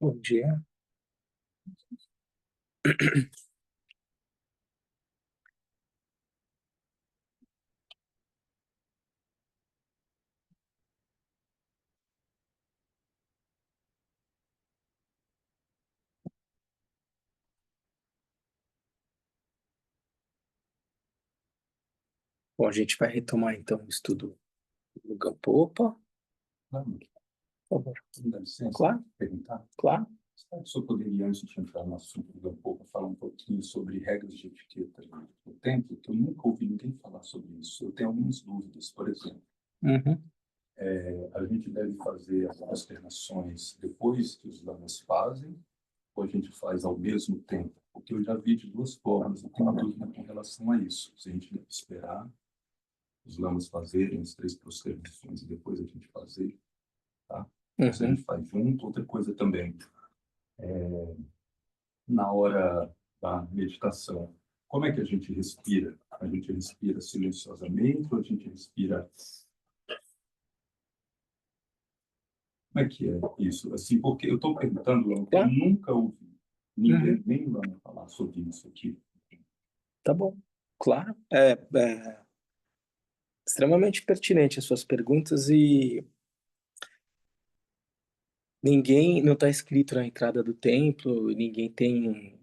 Bom dia. Bom, a gente vai retomar então o estudo do Gampopa. Claro, Por favor. dá licença, Claro. perguntar. Claro. Será que o senhor poderia, antes de entrar no assunto do pouco, falar um pouquinho sobre regras de etiqueta no templo, que eu nunca ouvi ninguém falar sobre isso. Eu tenho algumas dúvidas. Por exemplo, Uhum. a gente deve fazer as prosternações depois que os lamas fazem, ou a gente faz ao mesmo tempo? Porque eu já vi de duas formas, eu tenho dúvida com relação a isso. Se a gente deve esperar os lamas fazerem as três prosternações e depois a gente fazer, tá? Ou se a gente Uhum. faz junto. Outra coisa também, na hora da meditação, como é que a gente respira? A gente respira silenciosamente ou a gente respira... Como é que é isso? Assim, porque eu estou perguntando, Lão, que eu Claro. nunca ouvi ninguém, Uhum. nem o Lama, falar sobre isso aqui. Tá bom. Claro. É extremamente pertinente as suas perguntas e ninguém não está escrito na entrada do templo, ninguém tem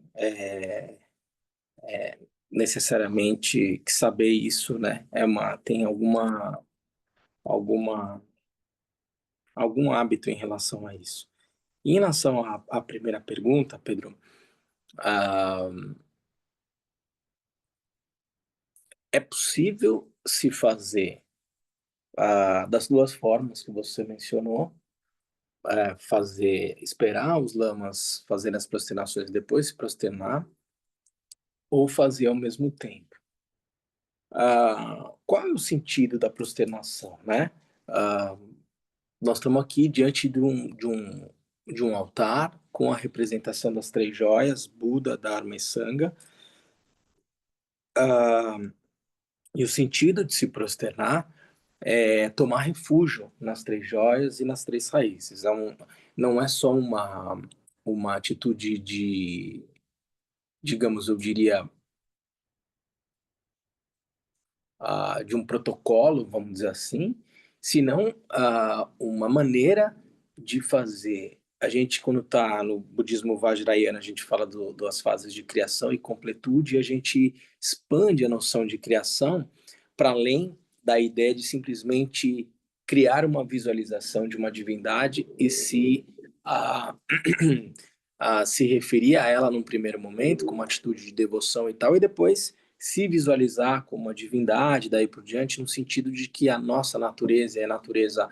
necessariamente que saber isso, né? Tem alguma, algum hábito em relação a isso. Em relação à primeira pergunta, Pedro, ah, é possível se fazer das duas formas que você mencionou, esperar os lamas fazerem as prosternações e depois se prosternar, ou fazer ao mesmo tempo. Qual é o sentido da prosternação, né? Ah, Nós estamos aqui diante de um altar com a representação das três joias, Buda, Dharma e Sangha, e o sentido de se prosternar é tomar refúgio nas três joias e nas três raízes. Não é só uma atitude digamos, eu diria, de um protocolo, vamos dizer assim, senão uma maneira de fazer. A gente, quando está no budismo Vajrayana, a gente fala das fases de criação e completude, e a gente expande a noção de criação para além da ideia de simplesmente criar uma visualização de uma divindade e a, se referir a ela num primeiro momento, com uma atitude de devoção e tal, e depois se visualizar como uma divindade, daí por diante, no sentido de que a nossa natureza é a natureza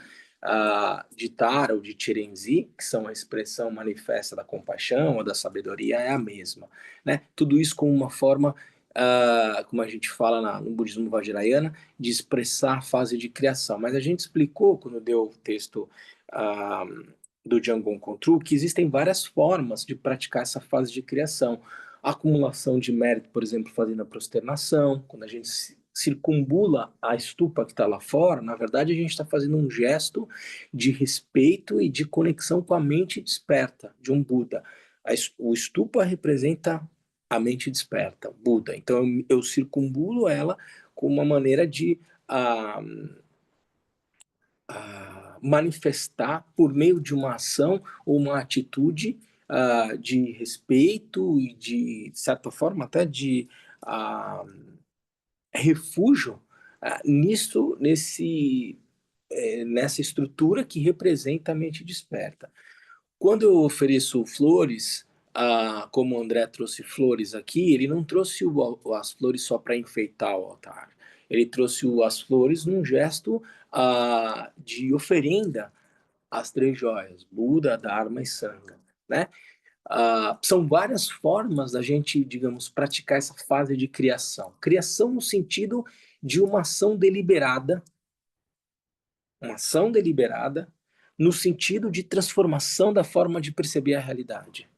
de Tara ou de Chirenzi, que são a expressão manifesta da compaixão ou da sabedoria, é a mesma. Né? Tudo isso com uma forma, como a gente fala no budismo vajrayana, de expressar a fase de criação. Mas a gente explicou, quando deu o texto do Jamgon Kongtrul, que existem várias formas de praticar essa fase de criação. A acumulação de mérito, por exemplo, fazendo a prosternação, quando a gente circumbula a estupa que está lá fora, na verdade a gente está fazendo um gesto de respeito e de conexão com a mente desperta de um Buda. O estupa representa a mente desperta, Buda. Então eu circumbulo ela com uma maneira de manifestar por meio de uma ação ou uma atitude de respeito e de certa forma até de refúgio nessa estrutura que representa a mente desperta. Quando eu ofereço flores, como o André trouxe flores aqui, ele não trouxe as flores só para enfeitar o altar. Ele trouxe as flores num gesto de oferenda às três joias, Buda, Dharma e Sangha. Né? São várias formas da gente, digamos, praticar essa fase de criação. Criação no sentido de uma ação deliberada, no sentido de transformação da forma de perceber a realidade.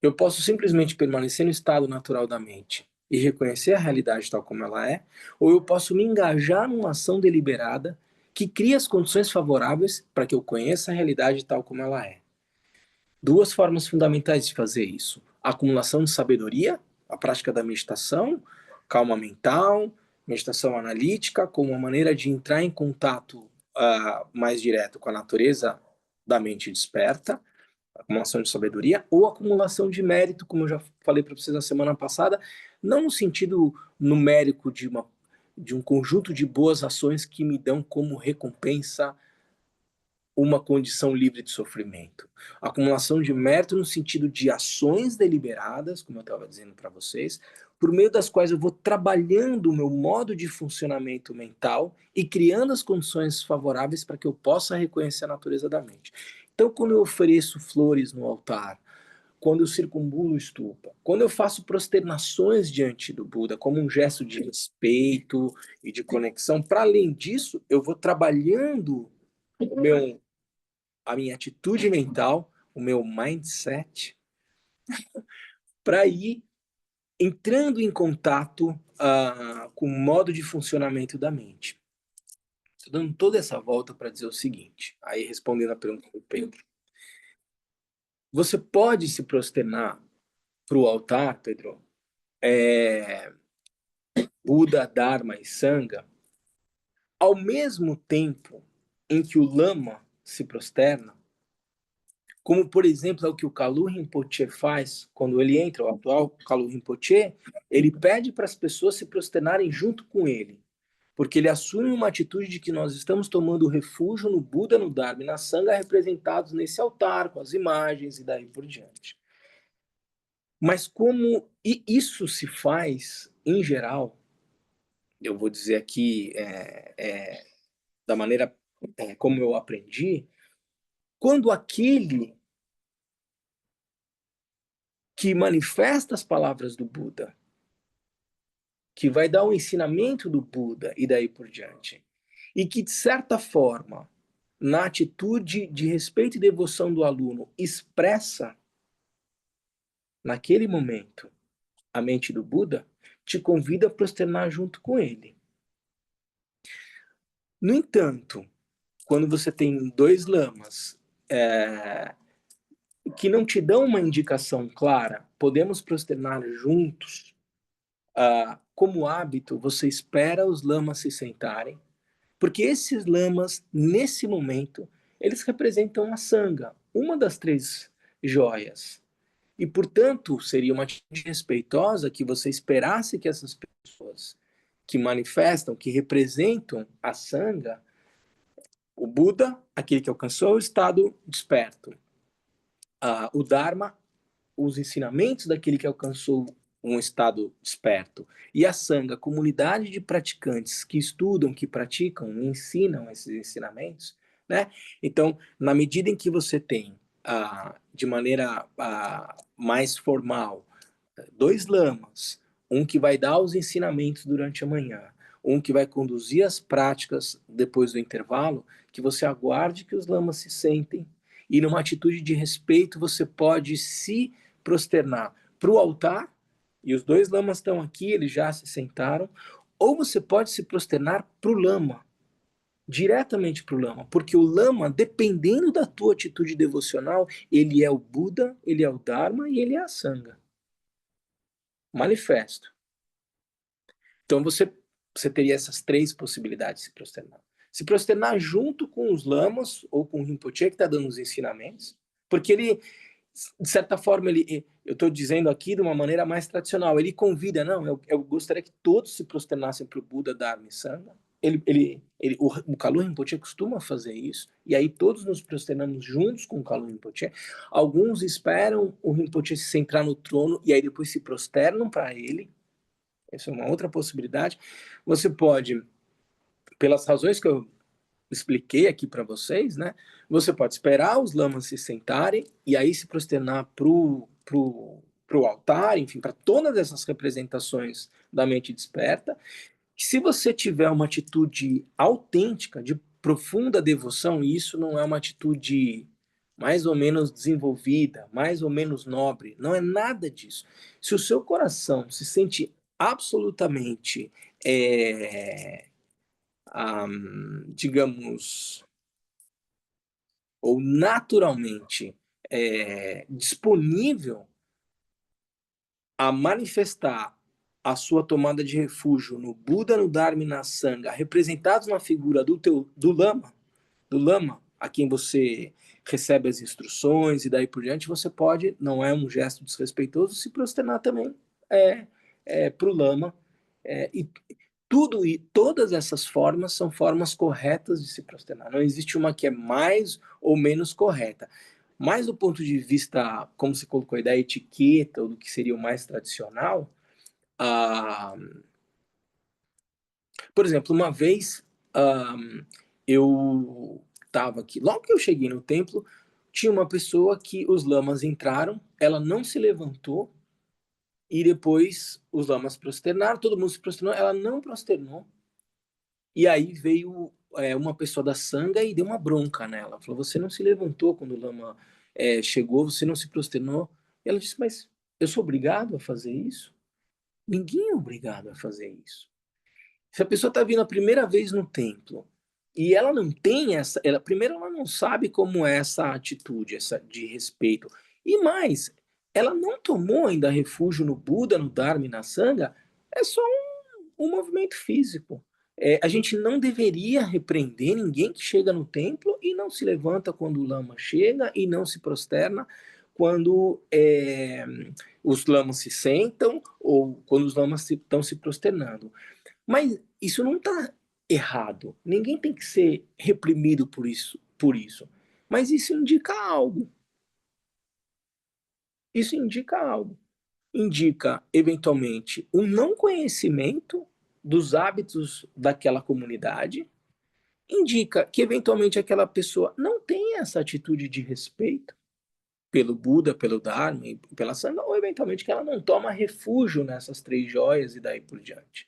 Eu posso simplesmente permanecer no estado natural da mente e reconhecer a realidade tal como ela é, ou eu posso me engajar numa ação deliberada que cria as condições favoráveis para que eu conheça a realidade tal como ela é. duas formas fundamentais de fazer isso: a acumulação de sabedoria, a prática da meditação, calma mental, meditação analítica, como uma maneira de entrar em contato mais direto com a natureza da mente desperta, acumulação de sabedoria, ou acumulação de mérito, como eu já falei para vocês na semana passada, não no sentido numérico de um conjunto de boas ações que me dão como recompensa uma condição livre de sofrimento. Acumulação de mérito no sentido de ações deliberadas, como eu estava dizendo para vocês, por meio das quais eu vou trabalhando o meu modo de funcionamento mental e criando as condições favoráveis para que eu possa reconhecer a natureza da mente. Então, quando eu ofereço flores no altar, quando eu circunvulo o stupa, quando eu faço prosternações diante do Buda como um gesto de respeito e de conexão, para além disso, eu vou trabalhando a minha atitude mental, o meu mindset, para ir entrando em contato com o modo de funcionamento da mente. Estou dando toda essa volta para dizer o seguinte, aí respondendo a pergunta do Pedro. Você pode se prosternar para o altar, Pedro, Buda, Dharma e Sangha, ao mesmo tempo em que o lama se prosterna, como, por exemplo, é o que o Kalu Rinpoche faz quando ele entra, o atual Kalu Rinpoche, ele pede para as pessoas se prosternarem junto com ele, porque ele assume uma atitude de que nós estamos tomando refúgio no Buda, no Dharma e na Sangha representados nesse altar, com as imagens e daí por diante. Mas como isso se faz, em geral, eu vou dizer aqui da maneira como eu aprendi, quando aquele que manifesta as palavras do Buda, que vai dar o ensinamento do Buda e daí por diante, e que, de certa forma, na atitude de respeito e devoção do aluno, expressa, naquele momento, a mente do Buda, te convida a prosternar junto com ele. No entanto, quando você tem dois lamas que não te dão uma indicação clara, podemos prosternar juntos, como hábito, você espera os lamas se sentarem, porque esses lamas, nesse momento, eles representam a Sangha, uma das três joias. E, portanto, seria uma atitude respeitosa que você esperasse que essas pessoas que manifestam, que representam a Sangha, o Buda, aquele que alcançou o estado desperto, o Dharma, os ensinamentos daquele que alcançou um estado desperto, e a Sangha, comunidade de praticantes que estudam, que praticam, ensinam esses ensinamentos, né? Então, na medida em que você tem, de maneira mais formal, dois lamas, um que vai dar os ensinamentos durante a manhã, um que vai conduzir as práticas depois do intervalo, que você aguarde que os lamas se sentem e numa atitude de respeito você pode se prosternar para o altar, e os dois lamas estão aqui, eles já se sentaram, ou você pode se prosternar para o lama, diretamente para o lama, porque o lama, dependendo da tua atitude devocional, ele é o Buda, ele é o Dharma e ele é a Sangha. Manifesto. Então você teria essas três possibilidades de se prosternar. Se prosternar junto com os lamas ou com o Rinpoche que está dando os ensinamentos, porque ele, de certa forma, eu estou dizendo aqui de uma maneira mais tradicional, ele convida, não, eu gostaria que todos se prosternassem para o Buda, Dharma e Sangha. O Kalu Rinpoche costuma fazer isso, e aí todos nos prosternamos juntos com o Kalu Rinpoche. Alguns esperam o Rinpoche se centrar no trono e aí depois se prosternam para ele. Essa é uma outra possibilidade. Você pode, pelas razões que eu expliquei aqui para vocês, né? Você pode esperar os lamas se sentarem e aí se prosternar pro altar, enfim, para todas essas representações da mente desperta. Se você tiver uma atitude autêntica, de profunda devoção, e isso não é uma atitude mais ou menos desenvolvida, mais ou menos nobre, não é nada disso. Se o seu coração se sente absolutamente, digamos, ou naturalmente disponível a manifestar a sua tomada de refúgio no Buda, no Dharma e na Sangha, representados na figura do lama, a quem você recebe as instruções e daí por diante, você pode, não é um gesto desrespeitoso, se prosternar também para o lama. E todas essas formas são formas corretas de se prosternar. Não existe uma que é mais ou menos correta. Mas do ponto de vista, como você colocou aí, da etiqueta, ou do que seria o mais tradicional, ah, por exemplo, uma vez eu estava aqui, logo que eu cheguei no templo, tinha uma pessoa que os lamas entraram, ela não se levantou, e depois os lamas prosternaram, todo mundo se prosternou, ela não prosternou, e aí veio uma pessoa da Sangha e deu uma bronca nela, falou, você não se levantou quando o lama chegou, você não se prosternou, e ela disse, mas eu sou obrigado a fazer isso? Ninguém é obrigado a fazer isso. Se a pessoa está vindo a primeira vez no templo e ela não tem primeiro ela não sabe como é essa atitude, essa de respeito. E mais, ela não tomou ainda refúgio no Buda, no Dharma e na Sangha, é só um movimento físico. A gente não deveria repreender ninguém que chega no templo e não se levanta quando o lama chega e não se prosterna quando os lamas se sentam ou quando os lamas estão se prosternando. Mas isso não está errado. Ninguém tem que ser reprimido por isso, por isso. Mas isso indica algo. Isso indica algo. Indica, eventualmente, um não conhecimento dos hábitos daquela comunidade. Indica que, eventualmente, aquela pessoa não tem essa atitude de respeito pelo Buda, pelo Dharma e pela Sangha, ou, eventualmente, que ela não toma refúgio nessas três joias e daí por diante.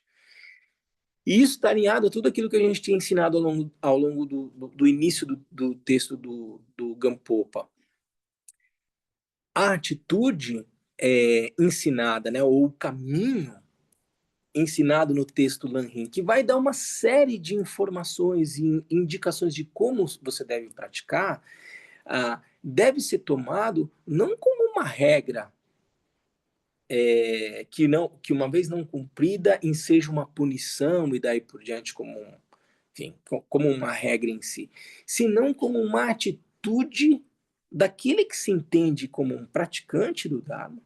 E isso está alinhado a tudo aquilo que a gente tinha ensinado ao longo do início do texto do Gampopa. A atitude ensinada, né, ou o caminho ensinado no texto Lanhin, que vai dar uma série de informações e indicações de como você deve praticar, deve ser tomado não como uma regra que uma vez não cumprida enseja uma punição e daí por diante enfim, como uma regra em si, senão como uma atitude daquele que se entende como um praticante do Dharma,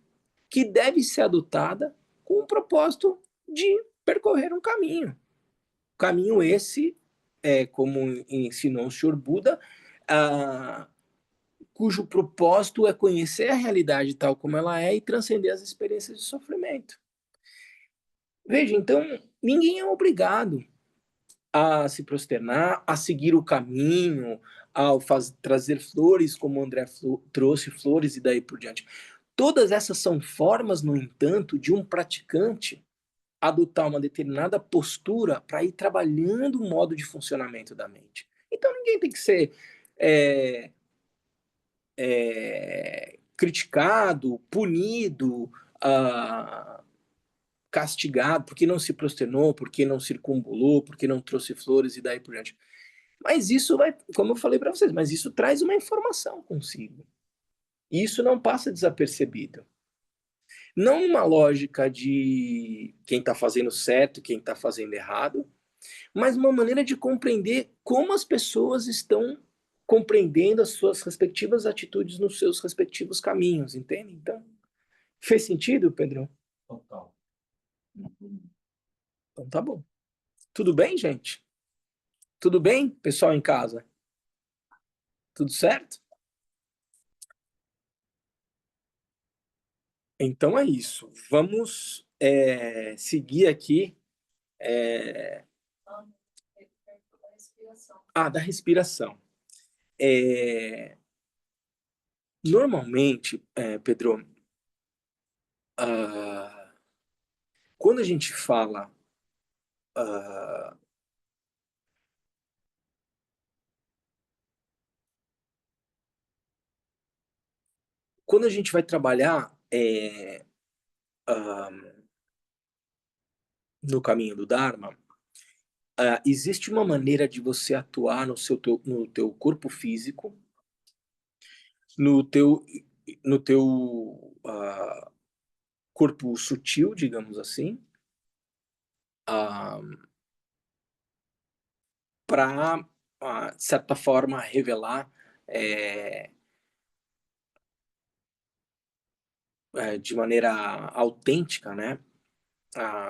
que deve ser adotada com o propósito de percorrer um caminho. Caminho esse, como ensinou o Sr. Buda, cujo propósito é conhecer a realidade tal como ela é e transcender as experiências de sofrimento. Veja, então, ninguém é obrigado a se prosternar, a seguir o caminho, trazer flores, como o André trouxe flores e daí por diante. Todas essas são formas, no entanto, de um praticante adotar uma determinada postura para ir trabalhando o modo de funcionamento da mente. Então ninguém tem que ser criticado, punido, castigado porque não se prosternou, porque não circunambulou, porque não trouxe flores e daí por diante. Mas isso vai, como eu falei para vocês, mas isso traz uma informação consigo. E isso não passa desapercebido. Não uma lógica de quem está fazendo certo e quem está fazendo errado, mas uma maneira de compreender como as pessoas estão compreendendo as suas respectivas atitudes nos seus respectivos caminhos, entende? Então, fez sentido, Pedrão? Total. Então tá bom. Tudo bem, gente? Tudo bem, pessoal em casa? Tudo certo? Então é isso. Vamos seguir aqui. Da respiração. Normalmente, Pedro, ah, quando a gente fala ah, quando a gente vai trabalhar ah, no caminho do Dharma, existe uma maneira de você atuar no teu corpo físico no teu, no teu corpo sutil, digamos assim, para, de certa forma, revelar é, de maneira autêntica, né,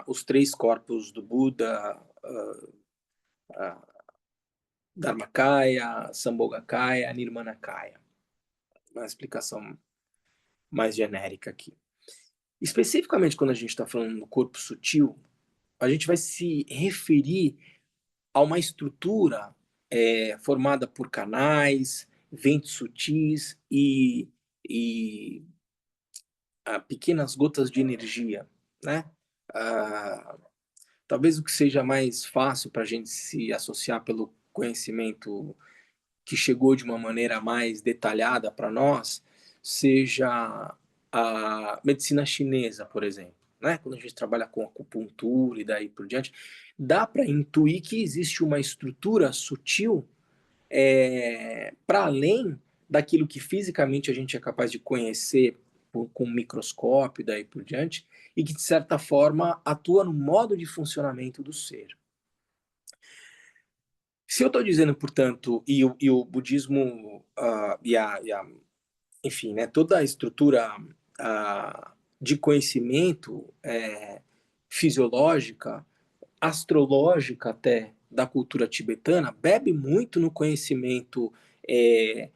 os três corpos do Buda, Dharmakaya, Sambhogakaya, Nirmanakaya. Uma explicação mais genérica aqui. Especificamente quando a gente está falando no corpo sutil, a gente vai se referir a uma estrutura formada por canais, ventos sutis e pequenas gotas de energia, né? Ah, talvez o que seja mais fácil para a gente se associar pelo conhecimento que chegou de uma maneira mais detalhada para nós seja a medicina chinesa, por exemplo. Né? Quando a gente trabalha com acupuntura e daí por diante, dá para intuir que existe uma estrutura sutil para além daquilo que fisicamente a gente é capaz de conhecer com um microscópio e daí por diante, e que de certa forma atua no modo de funcionamento do ser. Se eu estou dizendo, portanto, e o budismo enfim, né, toda a estrutura de conhecimento fisiológica, astrológica até, da cultura tibetana, bebe muito no conhecimento é,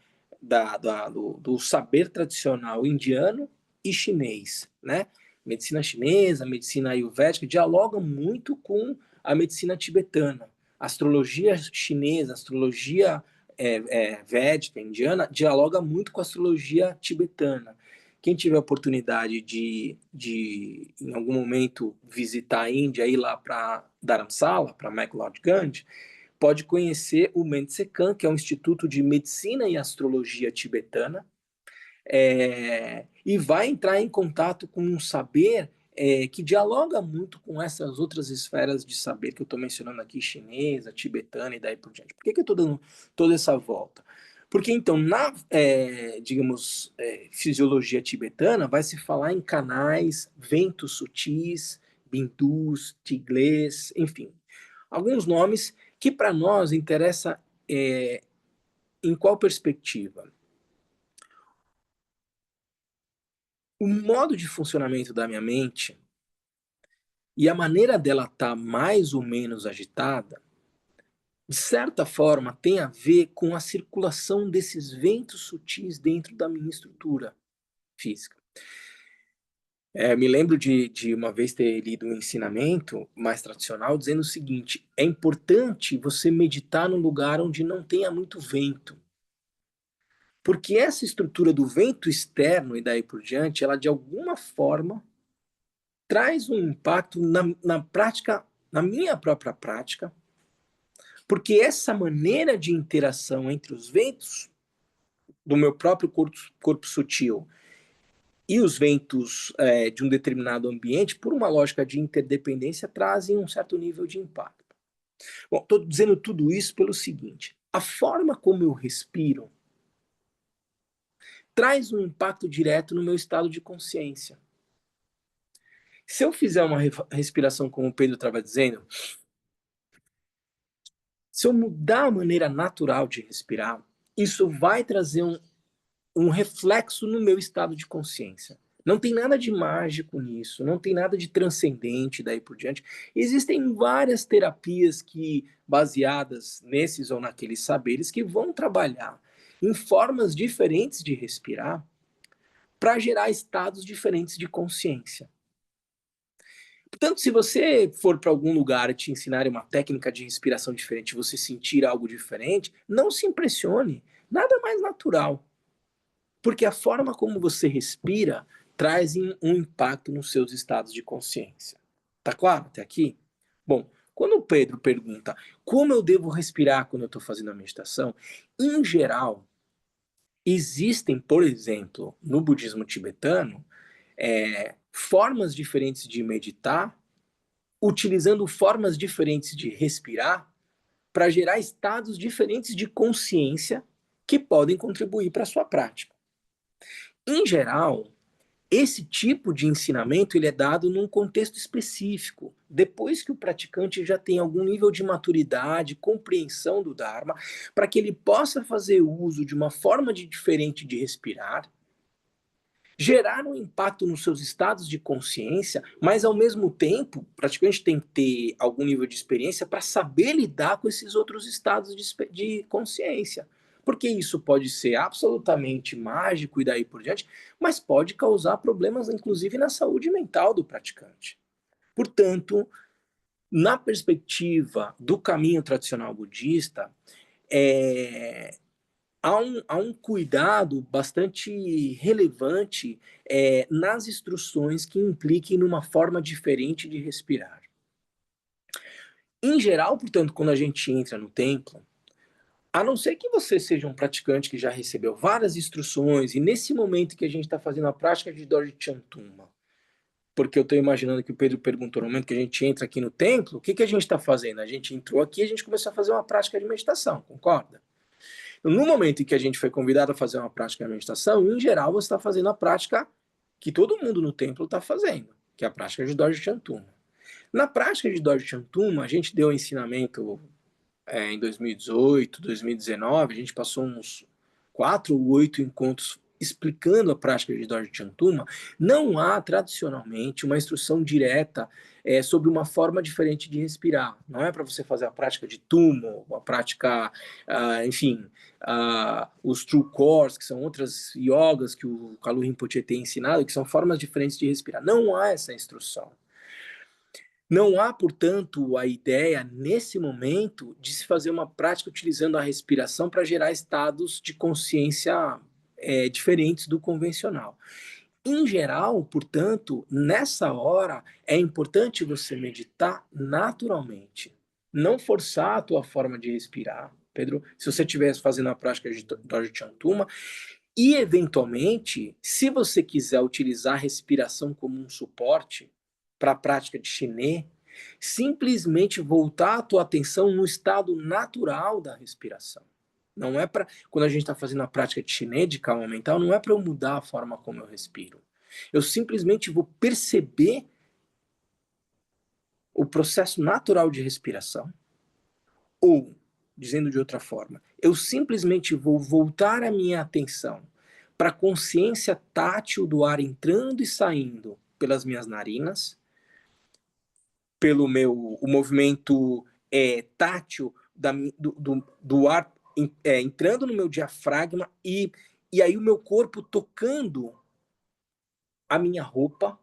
do saber tradicional indiano e chinês, né? Medicina chinesa, medicina ayurvédica dialogam muito com a medicina tibetana. Astrologia chinesa, astrologia védica, indiana, dialoga muito com a astrologia tibetana. Quem tiver a oportunidade de em algum momento, visitar a Índia, ir lá para Dharamsala, para McLeod-Ganj, pode conhecer o Mentse-Kan, que é um instituto de medicina e astrologia tibetana, e vai entrar em contato com um saber que dialoga muito com essas outras esferas de saber que eu estou mencionando aqui, chinesa, tibetana e daí por diante. Por que eu estou dando toda essa volta? Porque, então, na, digamos, fisiologia tibetana, vai se falar em canais, ventos sutis, bindus, tiglês, enfim. Alguns nomes que, para nós, interessa em qual perspectiva? O modo de funcionamento da minha mente e a maneira dela estar mais ou menos agitada, de certa forma, tem a ver com a circulação desses ventos sutis dentro da minha estrutura física. Me lembro de uma vez ter lido um ensinamento mais tradicional dizendo o seguinte: é importante você meditar num lugar onde não tenha muito vento. Porque essa estrutura do vento externo e daí por diante, ela de alguma forma traz um impacto na prática, na minha própria prática, porque essa maneira de interação entre os ventos do meu próprio corpo sutil e os ventos de um determinado ambiente, por uma lógica de interdependência, trazem um certo nível de impacto. Bom, estou dizendo tudo isso pelo seguinte: a forma como eu respiro traz um impacto direto no meu estado de consciência. Se eu fizer uma respiração, como o Pedro estava dizendo, se eu mudar a maneira natural de respirar, isso vai trazer um reflexo no meu estado de consciência. Não tem nada de mágico nisso, não tem nada de transcendente daí por diante. Existem várias terapias que, baseadas nesses ou naqueles saberes, que vão trabalhar em formas diferentes de respirar para gerar estados diferentes de consciência. Portanto, se você for para algum lugar e te ensinarem uma técnica de respiração diferente, você sentir algo diferente, não se impressione. Nada mais natural. Porque a forma como você respira traz um impacto nos seus estados de consciência. Tá claro até aqui? Bom, quando o Pedro pergunta como eu devo respirar quando eu estou fazendo a meditação, em geral, existem, por exemplo, no budismo tibetano, formas diferentes de meditar, utilizando formas diferentes de respirar para gerar estados diferentes de consciência que podem contribuir para a sua prática. Em geral, esse tipo de ensinamento ele é dado num contexto específico, depois que o praticante já tem algum nível de maturidade, compreensão do Dharma, para que ele possa fazer uso de uma forma diferente de respirar, gerar um impacto nos seus estados de consciência, mas ao mesmo tempo, o praticante tem que ter algum nível de experiência para saber lidar com esses outros estados de consciência. Porque isso pode ser absolutamente mágico e daí por diante, mas pode causar problemas, inclusive, na saúde mental do praticante. Portanto, na perspectiva do caminho tradicional budista, é, há um cuidado bastante relevante nas instruções que impliquem numa forma diferente de respirar. Em geral, portanto, quando a gente entra no templo, a não ser que você seja um praticante que já recebeu várias instruções, e nesse momento que a gente está fazendo a prática de Dorje Chantuma, porque eu estou imaginando que o Pedro perguntou no momento que a gente entra aqui no templo, o que, que a gente está fazendo? A gente entrou aqui e a gente começou a fazer uma prática de meditação, concorda? No momento em que a gente foi convidado a fazer uma prática de meditação, em geral você está fazendo a prática que todo mundo no templo está fazendo, que é a prática de Dorje Chantuma. Na prática de Dorje Chantuma, a gente deu um ensinamento em 2018, 2019, a gente passou uns 4 ou 8 encontros explicando a prática de Dorje Chantuma. Não há, tradicionalmente, uma instrução direta sobre uma forma diferente de respirar. Não é para você fazer a prática de Tumo, a prática, enfim, os True Cores, que são outras yogas que o Kalu Rinpoche tem ensinado, que são formas diferentes de respirar. Não há essa instrução. Não há, portanto, a ideia, nesse momento, de se fazer uma prática utilizando a respiração para gerar estados de consciência diferentes do convencional. Em geral, portanto, nessa hora, é importante você meditar naturalmente. Não forçar a tua forma de respirar, Pedro. Se você estivesse fazendo a prática de Dorje Chantuma, e, eventualmente, se você quiser utilizar a respiração como um suporte para a prática de Shiné, simplesmente voltar a tua atenção no estado natural da respiração. Não é para, quando a gente está fazendo a prática de Shiné, de calma mental, não é para eu mudar a forma como eu respiro. Eu simplesmente vou perceber o processo natural de respiração, ou, dizendo de outra forma, eu simplesmente vou voltar a minha atenção para a consciência tátil do ar entrando e saindo pelas minhas narinas, pelo o movimento tátil do ar entrando no meu diafragma e aí o meu corpo tocando a minha roupa,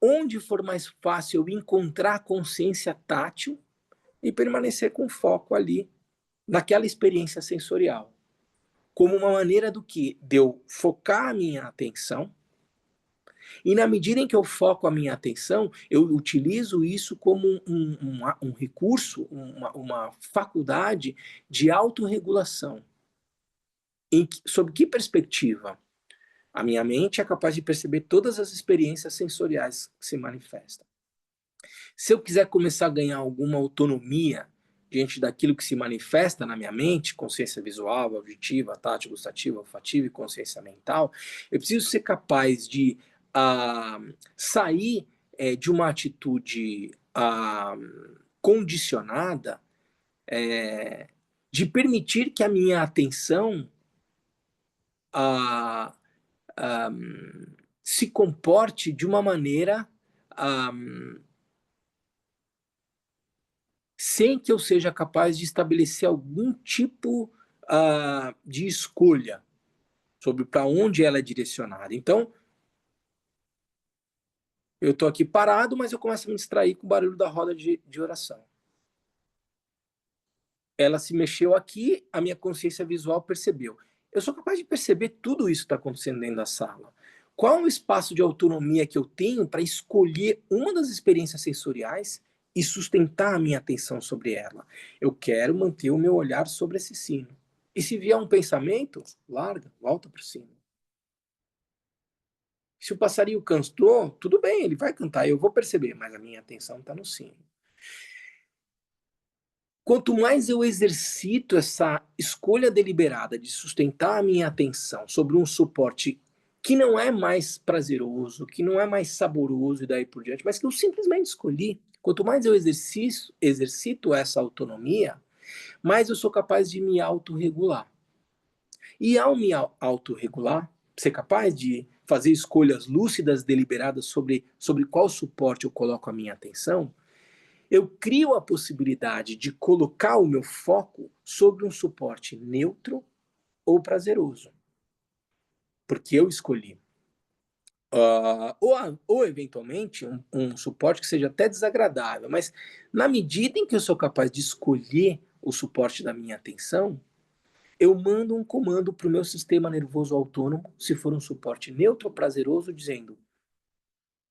onde for mais fácil eu encontrar a consciência tátil e permanecer com foco ali naquela experiência sensorial, como uma maneira do que? De eu focar a minha atenção, e na medida em que eu foco a minha atenção, eu utilizo isso como um recurso, uma faculdade de autorregulação. Sob que perspectiva? A minha mente é capaz de perceber todas as experiências sensoriais que se manifestam. Se eu quiser começar a ganhar alguma autonomia diante daquilo que se manifesta na minha mente, consciência visual, auditiva, tátil, gustativa, olfativa e consciência mental, eu preciso ser capaz de sair de uma atitude condicionada, de permitir que a minha atenção ah, ah, se comporte de uma maneira sem que eu seja capaz de estabelecer algum tipo de escolha sobre para onde ela é direcionada. Então, eu estou aqui parado, mas eu começo a me distrair com o barulho da roda de oração. Ela se mexeu aqui, a minha consciência visual percebeu. Eu sou capaz de perceber tudo isso que está acontecendo dentro da sala. Qual é o espaço de autonomia que eu tenho para escolher uma das experiências sensoriais e sustentar a minha atenção sobre ela? Eu quero manter o meu olhar sobre esse sino. E se vier um pensamento, larga, volta para o sino. Se o passarinho cantou, tudo bem, ele vai cantar, eu vou perceber, mas a minha atenção está no sino. Quanto mais eu exercito essa escolha deliberada de sustentar a minha atenção sobre um suporte que não é mais prazeroso, que não é mais saboroso e daí por diante, mas que eu simplesmente escolhi. Quanto mais eu exercito essa autonomia, mais eu sou capaz de me autorregular. E ao me autorregular, ser capaz de fazer escolhas lúcidas, deliberadas sobre qual suporte eu coloco a minha atenção, eu crio a possibilidade de colocar o meu foco sobre um suporte neutro ou prazeroso, porque eu escolhi. Ou eventualmente um suporte que seja até desagradável, mas na medida em que eu sou capaz de escolher o suporte da minha atenção, eu mando um comando para o meu sistema nervoso autônomo, se for um suporte neutro ou prazeroso, dizendo: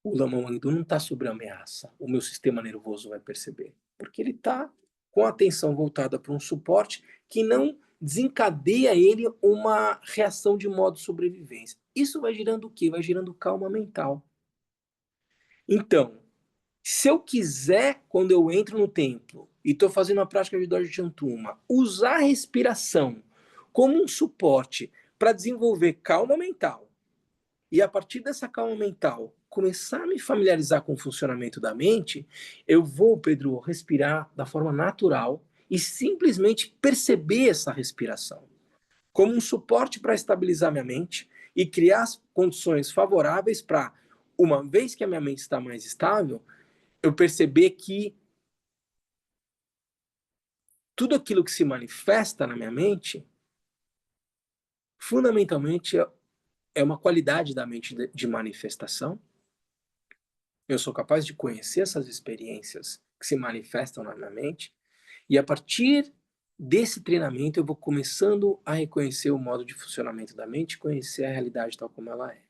o Lamangdu não está sob ameaça. O meu sistema nervoso vai perceber. Porque ele está com a atenção voltada para um suporte que não desencadeia ele uma reação de modo sobrevivência. Isso vai gerando o quê? Vai gerando calma mental. Então, se eu quiser, quando eu entro no templo e estou fazendo a prática de Dorje Chantuma, usar a respiração como um suporte para desenvolver calma mental, e a partir dessa calma mental começar a me familiarizar com o funcionamento da mente, eu vou, Pedro, respirar da forma natural e simplesmente perceber essa respiração como um suporte para estabilizar minha mente e criar as condições favoráveis para, uma vez que a minha mente está mais estável, eu perceber que tudo aquilo que se manifesta na minha mente, fundamentalmente é uma qualidade da mente de manifestação. Eu sou capaz de conhecer essas experiências que se manifestam na minha mente, e a partir desse treinamento eu vou começando a reconhecer o modo de funcionamento da mente, conhecer a realidade tal como ela é.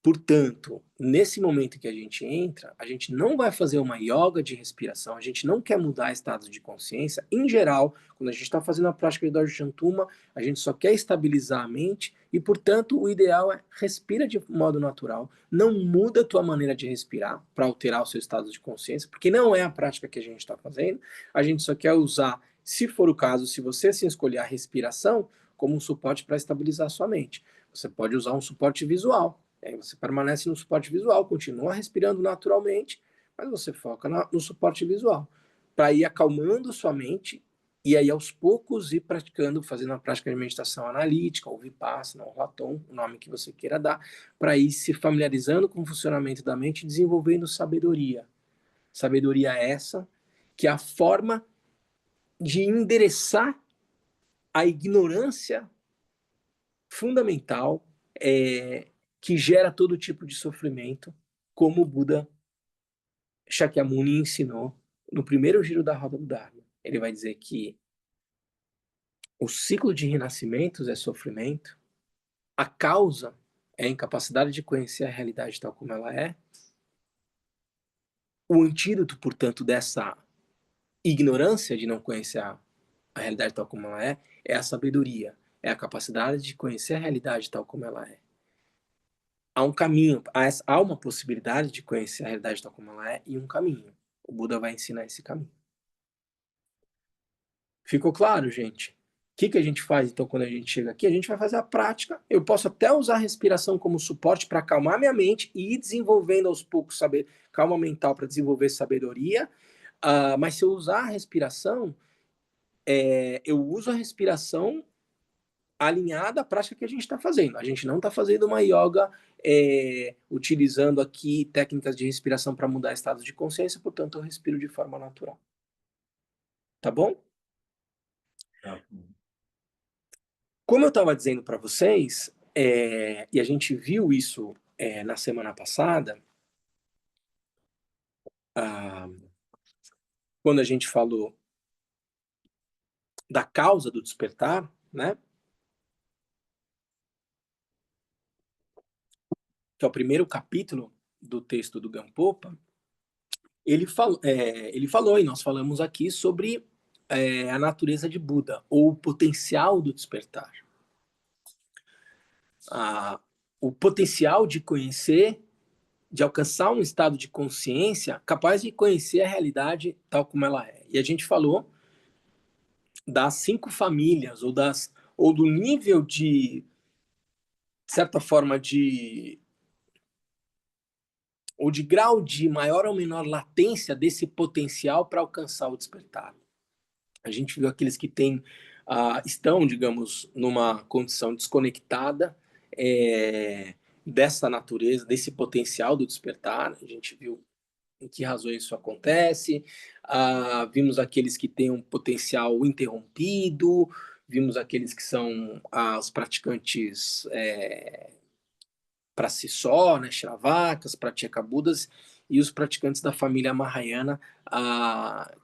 Portanto, nesse momento que a gente entra, a gente não vai fazer uma yoga de respiração, a gente não quer mudar estados de consciência. Em geral, quando a gente está fazendo a prática de Dorje Shantuma, a gente só quer estabilizar a mente e, portanto, o ideal é respira de modo natural, não muda a tua maneira de respirar para alterar o seu estado de consciência, porque não é a prática que a gente está fazendo. A gente só quer usar, se for o caso, se você assim escolher a respiração como um suporte para estabilizar a sua mente. Você pode usar um suporte visual. Aí você permanece no suporte visual, continua respirando naturalmente, mas você foca no suporte visual, para ir acalmando sua mente e aí aos poucos ir praticando, fazendo a prática de meditação analítica, ou vipassana, ou raton, o nome que você queira dar, para ir se familiarizando com o funcionamento da mente e desenvolvendo sabedoria. Sabedoria essa que é a forma de endereçar a ignorância fundamental que gera todo tipo de sofrimento, como o Buda Shakyamuni ensinou no primeiro giro da roda do Dharma. Ele vai dizer que o ciclo de renascimentos é sofrimento, a causa é a incapacidade de conhecer a realidade tal como ela é, o antídoto, portanto, dessa ignorância de não conhecer a realidade tal como ela é a sabedoria, é a capacidade de conhecer a realidade tal como ela é. Há um caminho, há uma possibilidade de conhecer a realidade tal como ela é e um caminho. O Buda vai ensinar esse caminho. Ficou claro, gente? O que a gente faz, então, quando a gente chega aqui? A gente vai fazer a prática. Eu posso até usar a respiração como suporte para acalmar minha mente e ir desenvolvendo aos poucos calma mental para desenvolver sabedoria. Mas se eu usar a respiração, eu uso a respiração alinhada à prática que a gente está fazendo. A gente não está fazendo uma yoga utilizando aqui técnicas de respiração para mudar estados de consciência, portanto, eu respiro de forma natural. Tá bom? Tá. Como eu estava dizendo para vocês, e a gente viu isso na semana passada, quando a gente falou da causa do despertar, né? Que é o primeiro capítulo do texto do Gampopa, ele falou, e nós falamos aqui sobre a natureza de Buda, ou o potencial do despertar. O potencial de conhecer, de alcançar um estado de consciência capaz de conhecer a realidade tal como ela é. E a gente falou das 5 famílias, ou do nível de certa forma, ou de grau de maior ou menor latência desse potencial para alcançar o despertar. A gente viu aqueles que estão, digamos, numa condição desconectada dessa natureza, desse potencial do despertar. A gente viu em que razões isso acontece. Vimos aqueles que têm um potencial interrompido, vimos aqueles que são os praticantes para si só, né, Shravakas, Pratyekabuddhas, e os praticantes da família Mahayana,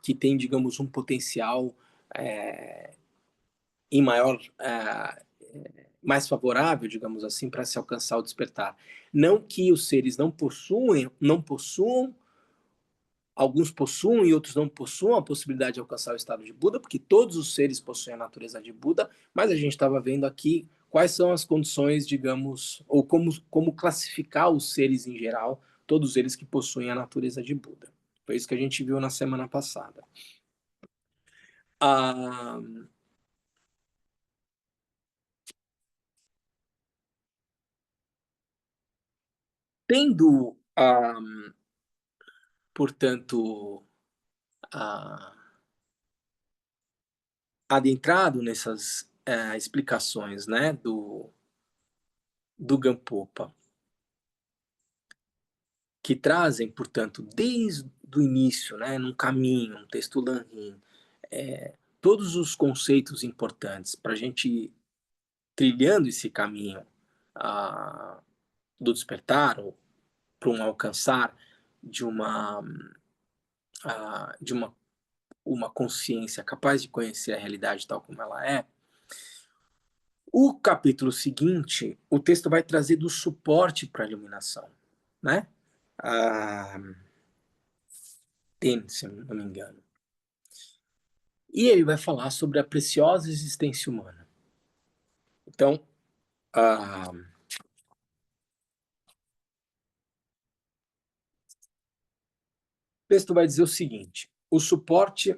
que tem, digamos, um potencial em maior, mais favorável, digamos assim, para se alcançar o despertar. Não que os seres não possuam, alguns possuem e outros não possuam a possibilidade de alcançar o estado de Buda, porque todos os seres possuem a natureza de Buda, mas a gente estava vendo aqui quais são as condições, digamos, ou como classificar os seres em geral, todos eles que possuem a natureza de Buda. Foi isso que a gente viu na semana passada. Tendo, portanto, adentrado nessas explicações, né, do Gampopa, que trazem, portanto, desde o início, né, num caminho, um texto Lanrim, todos os conceitos importantes para a gente ir trilhando esse caminho do despertar, ou para um alcançar de uma consciência capaz de conhecer a realidade tal como ela é. O capítulo seguinte, o texto vai trazer do suporte para a iluminação, né? Se não me engano. E ele vai falar sobre a preciosa existência humana. Então, o texto vai dizer o seguinte: o suporte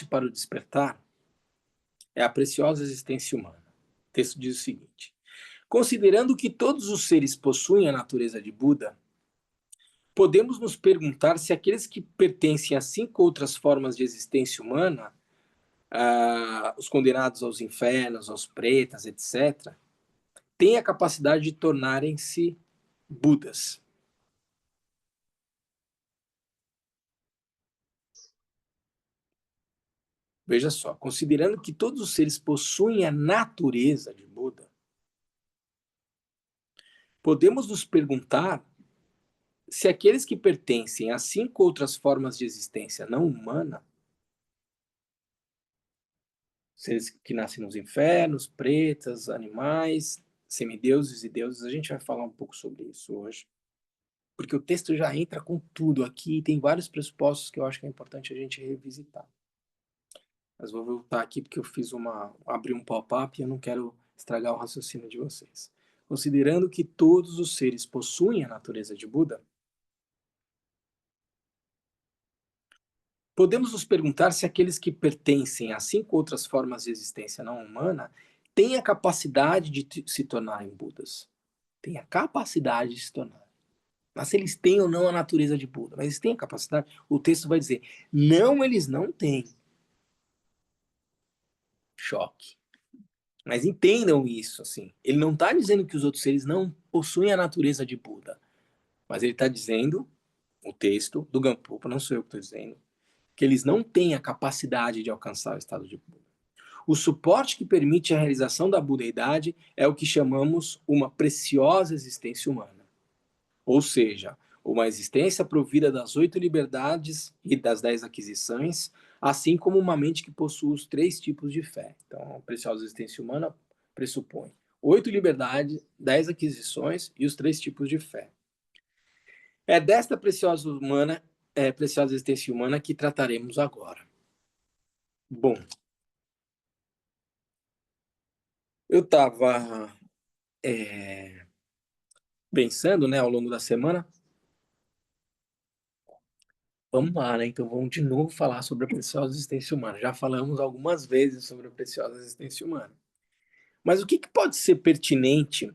para o despertar é a preciosa existência humana. O texto diz o seguinte: considerando que todos os seres possuem a natureza de Buda, podemos nos perguntar se aqueles que pertencem a 5 outras formas de existência humana, os condenados aos infernos, aos pretas, etc., têm a capacidade de tornarem-se Budas. Veja só, considerando que todos os seres possuem a natureza de Buda, podemos nos perguntar se aqueles que pertencem a 5 outras formas de existência não humana, seres que nascem nos infernos, pretas, animais, semideuses e deuses, a gente vai falar um pouco sobre isso hoje, porque o texto já entra com tudo aqui e tem vários pressupostos que eu acho que é importante a gente revisitar. Mas vou voltar aqui porque eu abri um pop-up e eu não quero estragar o raciocínio de vocês. Considerando que todos os seres possuem a natureza de Buda, podemos nos perguntar se aqueles que pertencem a 5 outras formas de existência não humana têm a capacidade de se tornarem Budas. Têm a capacidade de se tornar. Mas se eles têm ou não a natureza de Buda, mas eles têm a capacidade, o texto vai dizer, não, eles não têm. Choque. Mas entendam isso, assim. Ele não está dizendo que os outros seres não possuem a natureza de Buda, mas ele está dizendo, o texto do Gampopa, não sou eu que estou dizendo, que eles não têm a capacidade de alcançar o estado de Buda. O suporte que permite a realização da budeidade é o que chamamos uma preciosa existência humana. Ou seja, uma existência provida das 8 liberdades e das 10 aquisições, assim como uma mente que possui os 3 tipos de fé. Então, a preciosa existência humana pressupõe 8 liberdades, 10 aquisições e os 3 tipos de fé. É desta preciosa existência humana que trataremos agora. Bom, eu estava pensando, né, ao longo da semana, vamos lá, né? Então vamos de novo falar sobre a preciosa existência humana. Já falamos algumas vezes sobre a preciosa existência humana. Mas o que pode ser pertinente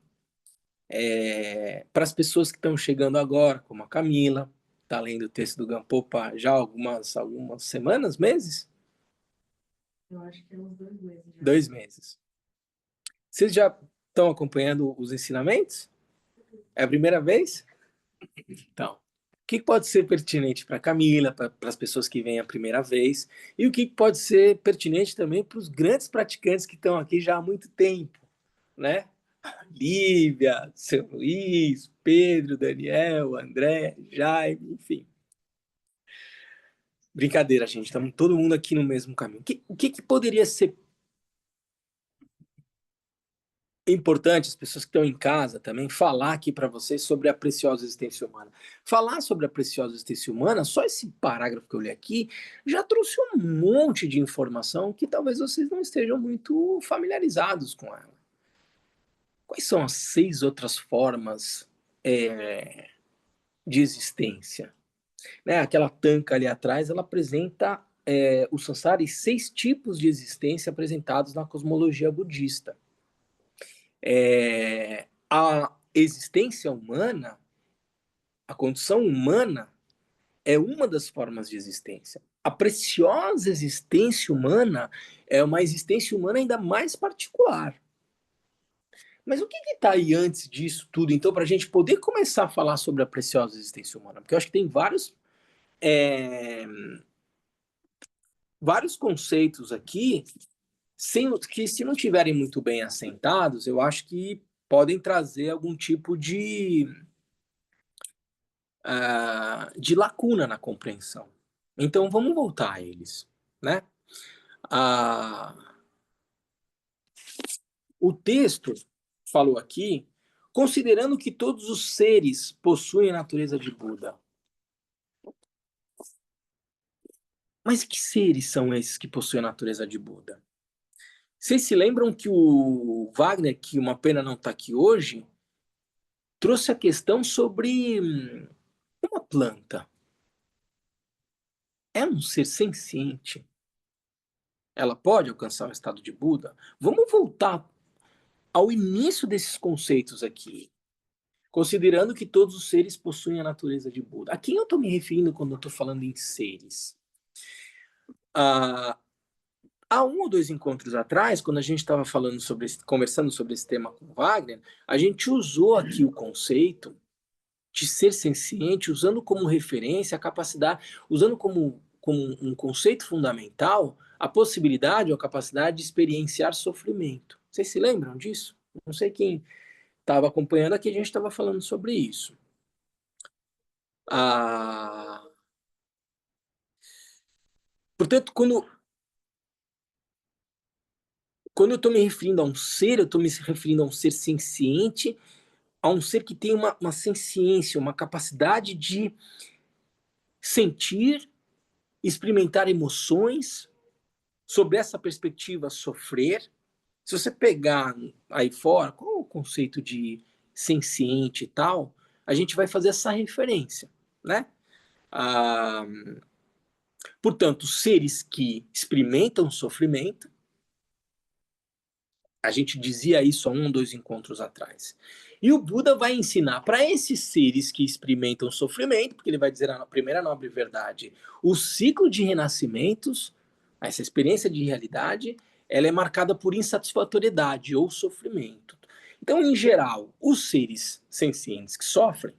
para as pessoas que estão chegando agora, como a Camila, está lendo o texto do Gampopa já há algumas semanas, meses? Eu acho que é uns 2 meses já. 2 meses. Vocês já estão acompanhando os ensinamentos? É a primeira vez? Então, o que pode ser pertinente para a Camila, para as pessoas que vêm a primeira vez, e o que pode ser pertinente também para os grandes praticantes que estão aqui já há muito tempo, né? Lívia, seu Luiz, Pedro, Daniel, André, Jaime, enfim. Brincadeira, gente, estamos todo mundo aqui no mesmo caminho. O que poderia ser importante, as pessoas que estão em casa também, falar aqui para vocês sobre a preciosa existência humana? Falar sobre a preciosa existência humana, só esse parágrafo que eu li aqui, já trouxe um monte de informação que talvez vocês não estejam muito familiarizados com ela. Quais são as 6 outras formas de existência? Né? Aquela tanca ali atrás, ela apresenta os samsaras, 6 tipos de existência apresentados na cosmologia budista. A existência humana, a condição humana, é uma das formas de existência. A preciosa existência humana é uma existência humana ainda mais particular. Mas o que está aí antes disso tudo, então, para a gente poder começar a falar sobre a preciosa existência humana? Porque eu acho que tem vários conceitos aqui que, se não tiverem muito bem assentados, eu acho que podem trazer algum tipo de lacuna na compreensão. Então, vamos voltar a eles, né? O texto falou aqui, considerando que todos os seres possuem a natureza de Buda. Mas que seres são esses que possuem a natureza de Buda? Vocês se lembram que o Wagner, que uma pena não está aqui hoje, trouxe a questão sobre uma planta. É um ser senciente. Ela pode alcançar o estado de Buda? Vamos voltar ao início desses conceitos aqui, considerando que todos os seres possuem a natureza de Buda. A quem eu estou me referindo quando eu estou falando em seres? Há 1 ou 2 encontros atrás, quando a gente estava conversando sobre esse tema com o Wagner, a gente usou aqui o conceito de ser senciente, usando como referência a capacidade, usando como um conceito fundamental a possibilidade ou a capacidade de experienciar sofrimento. Vocês se lembram disso? Não sei quem estava acompanhando aqui, a gente estava falando sobre isso. Portanto, quando eu estou me referindo a um ser, eu estou me referindo a um ser senciente, a um ser que tem uma senciência, uma capacidade de sentir, experimentar emoções, sobre essa perspectiva, sofrer. Se você pegar aí fora, qual é o conceito de senciente e tal, a gente vai fazer essa referência, né? Portanto, seres que experimentam sofrimento, a gente dizia isso há 1 ou 2 encontros atrás. E o Buda vai ensinar para esses seres que experimentam sofrimento, porque ele vai dizer a primeira nobre verdade, o ciclo de renascimentos, essa experiência de realidade, ela é marcada por insatisfatoriedade ou sofrimento. Então, em geral, os seres sencientes que sofrem,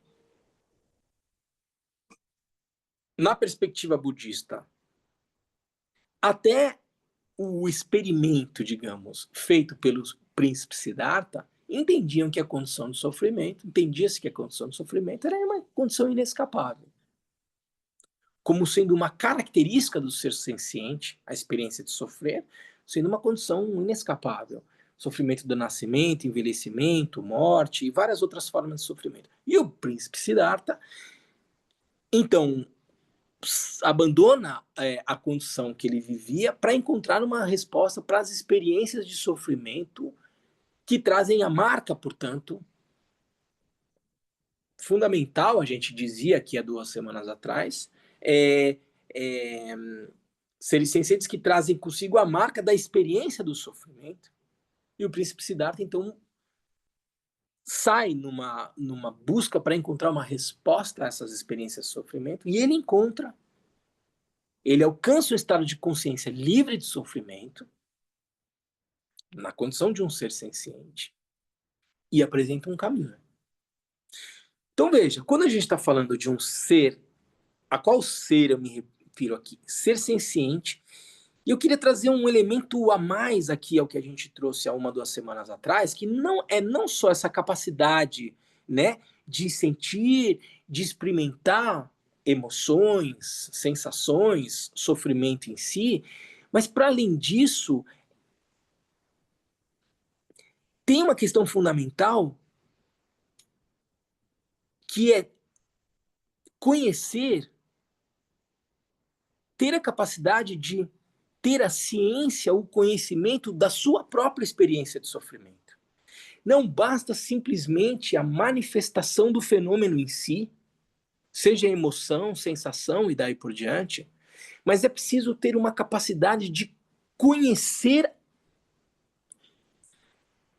na perspectiva budista, até o experimento, digamos, feito pelos príncipes Siddhartha, entendiam que a condição de sofrimento, entendia-se que a condição de sofrimento era uma condição inescapável. Como sendo uma característica do ser senciente, a experiência de sofrer, sendo uma condição inescapável. Sofrimento do nascimento, envelhecimento, morte e várias outras formas de sofrimento. E o príncipe Siddhartha, então, abandona a condição que ele vivia para encontrar uma resposta para as experiências de sofrimento que trazem a marca, portanto, fundamental, a gente dizia aqui há 2 semanas atrás, seres sencientes que trazem consigo a marca da experiência do sofrimento, E o príncipe Siddhartha, então, sai numa busca para encontrar uma resposta a essas experiências de sofrimento, e ele encontra. Ele alcança o estado de consciência livre de sofrimento, na condição de um ser senciente, e apresenta um caminho. Então veja, quando a gente está falando de um ser, a qual ser eu me refiro aqui? Ser senciente. E eu queria trazer um elemento a mais aqui ao que a gente trouxe há 1, 2 semanas atrás, que não só essa capacidade, né, de sentir, de experimentar emoções, sensações, sofrimento em si, mas para além disso, tem uma questão fundamental que é conhecer, ter a capacidade de ter a ciência, o conhecimento da sua própria experiência de sofrimento. Não basta simplesmente a manifestação do fenômeno em si, seja emoção, sensação e daí por diante, mas é preciso ter uma capacidade de conhecer,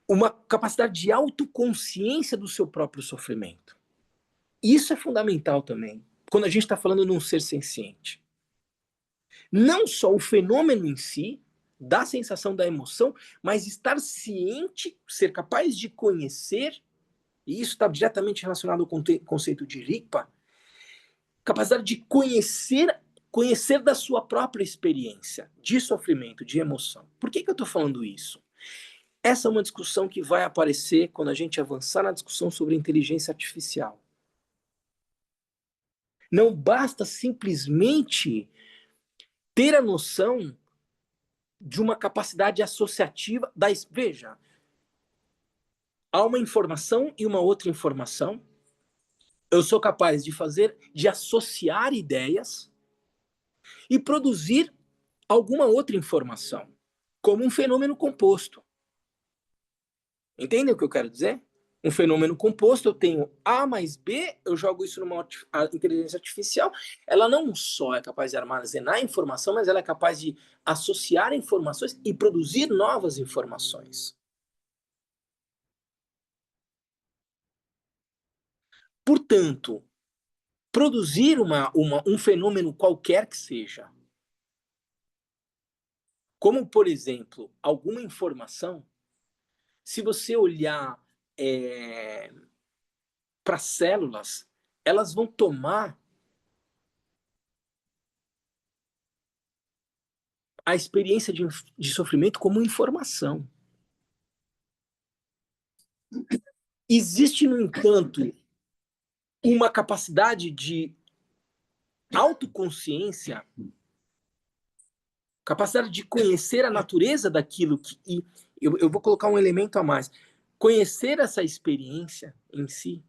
uma capacidade de autoconsciência do seu próprio sofrimento. Isso é fundamental também, quando a gente está falando de um ser senciente. Não só o fenômeno em si, da sensação da emoção, mas estar ciente, ser capaz de conhecer, e isso está diretamente relacionado ao conceito de Rigpa, capacidade de conhecer da sua própria experiência de sofrimento, de emoção. Por que eu estou falando isso? Essa é uma discussão que vai aparecer quando a gente avançar na discussão sobre inteligência artificial. Não basta simplesmente ter a noção de uma capacidade associativa da... Veja, há uma informação e uma outra informação. Eu sou capaz de associar ideias e produzir alguma outra informação, como um fenômeno composto. Entendem o que eu quero dizer? Um fenômeno composto, eu tenho A mais B, eu jogo isso numa inteligência artificial, ela não só é capaz de armazenar informação, mas ela é capaz de associar informações e produzir novas informações. Portanto, produzir um fenômeno qualquer que seja, como, por exemplo, alguma informação, se você olhar para células, elas vão tomar a experiência de sofrimento como informação. Existe, no entanto, uma capacidade de autoconsciência, capacidade de conhecer a natureza daquilo que... E eu vou colocar um elemento a mais. Conhecer essa experiência em si,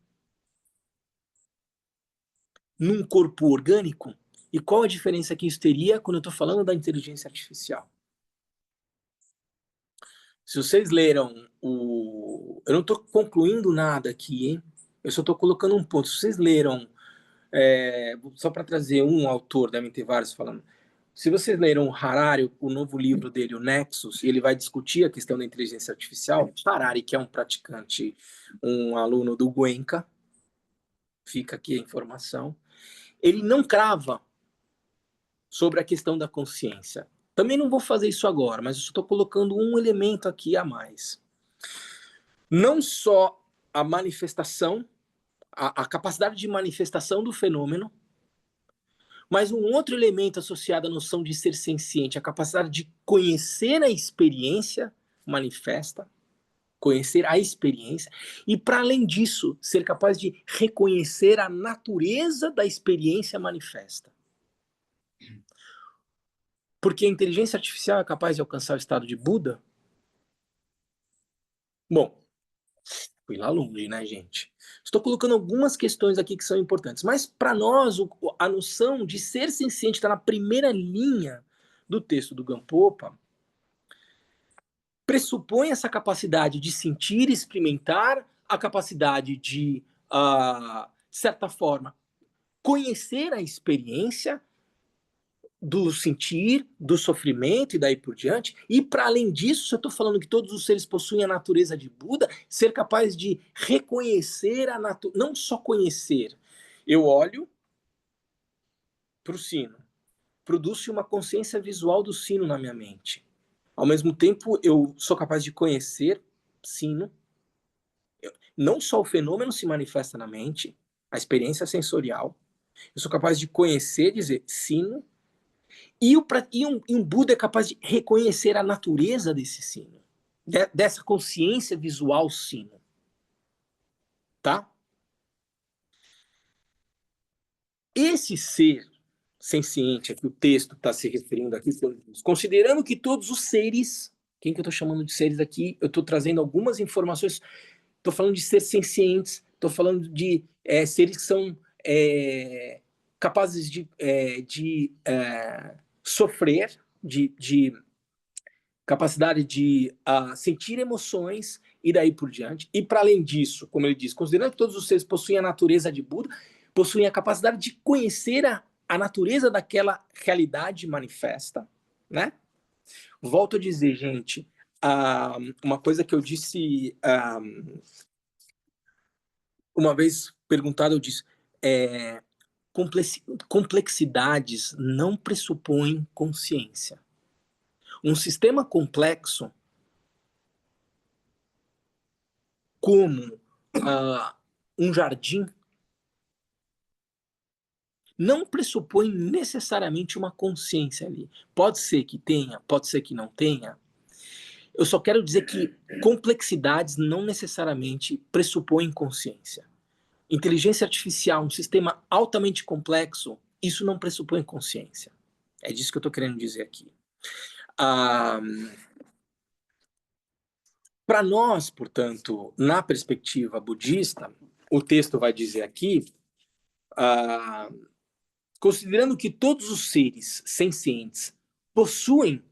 num corpo orgânico, e qual a diferença que isso teria quando eu estou falando da inteligência artificial? Se vocês leram o... Eu não estou concluindo nada aqui, hein? Eu só estou colocando um ponto. Se vocês leram, só para trazer um autor, devem ter vários falando. Se vocês leram Harari, o novo livro dele, o Nexus, e ele vai discutir a questão da inteligência artificial, Harari, que é um praticante, um aluno do Goenka, fica aqui a informação, ele não crava sobre a questão da consciência. Também não vou fazer isso agora, mas eu estou colocando um elemento aqui a mais. Não só a manifestação, a capacidade de manifestação do fenômeno, mas um outro elemento associado à noção de ser senciente, a capacidade de conhecer a experiência manifesta, conhecer a experiência, e para além disso, ser capaz de reconhecer a natureza da experiência manifesta. Porque a inteligência artificial é capaz de alcançar o estado de Buda? Bom, fui lá longe, né, gente? Estou colocando algumas questões aqui que são importantes, mas para nós a noção de ser senciente está na primeira linha do texto do Gampopa, pressupõe essa capacidade de sentir, experimentar, a capacidade de certa forma, conhecer a experiência, do sentir, do sofrimento e daí por diante. E para além disso, se eu estou falando que todos os seres possuem a natureza de Buda, ser capaz de reconhecer a natureza, não só conhecer. Eu olho para o sino, produz uma consciência visual do sino na minha mente. Ao mesmo tempo, eu sou capaz de conhecer sino. Não só o fenômeno se manifesta na mente, a experiência sensorial. Eu sou capaz de conhecer, dizer sino. E um Buda é capaz de reconhecer a natureza desse sino, dessa consciência visual sino, tá? Esse ser senciente, que o texto está se referindo aqui, considerando que todos os seres, quem que eu estou chamando de seres aqui? Eu estou trazendo algumas informações, estou falando de seres sencientes, estou falando de seres que são capazes de sofrer, de capacidade de sentir emoções e daí por diante. E para além disso, como ele diz, considerando que todos os seres possuem a natureza de Buda, possuem a capacidade de conhecer a natureza daquela realidade manifesta, né? Volto a dizer, gente, uma coisa que eu disse uma vez perguntado, eu disse, complexidades não pressupõem consciência. Um sistema complexo como um jardim não pressupõe necessariamente uma consciência ali. Pode ser que tenha, pode ser que não tenha. Eu só quero dizer que complexidades não necessariamente pressupõem consciência. Inteligência artificial, um sistema altamente complexo, isso não pressupõe consciência. É disso que eu estou querendo dizer aqui. Para nós, portanto, na perspectiva budista, o texto vai dizer aqui, considerando que todos os seres sencientes possuem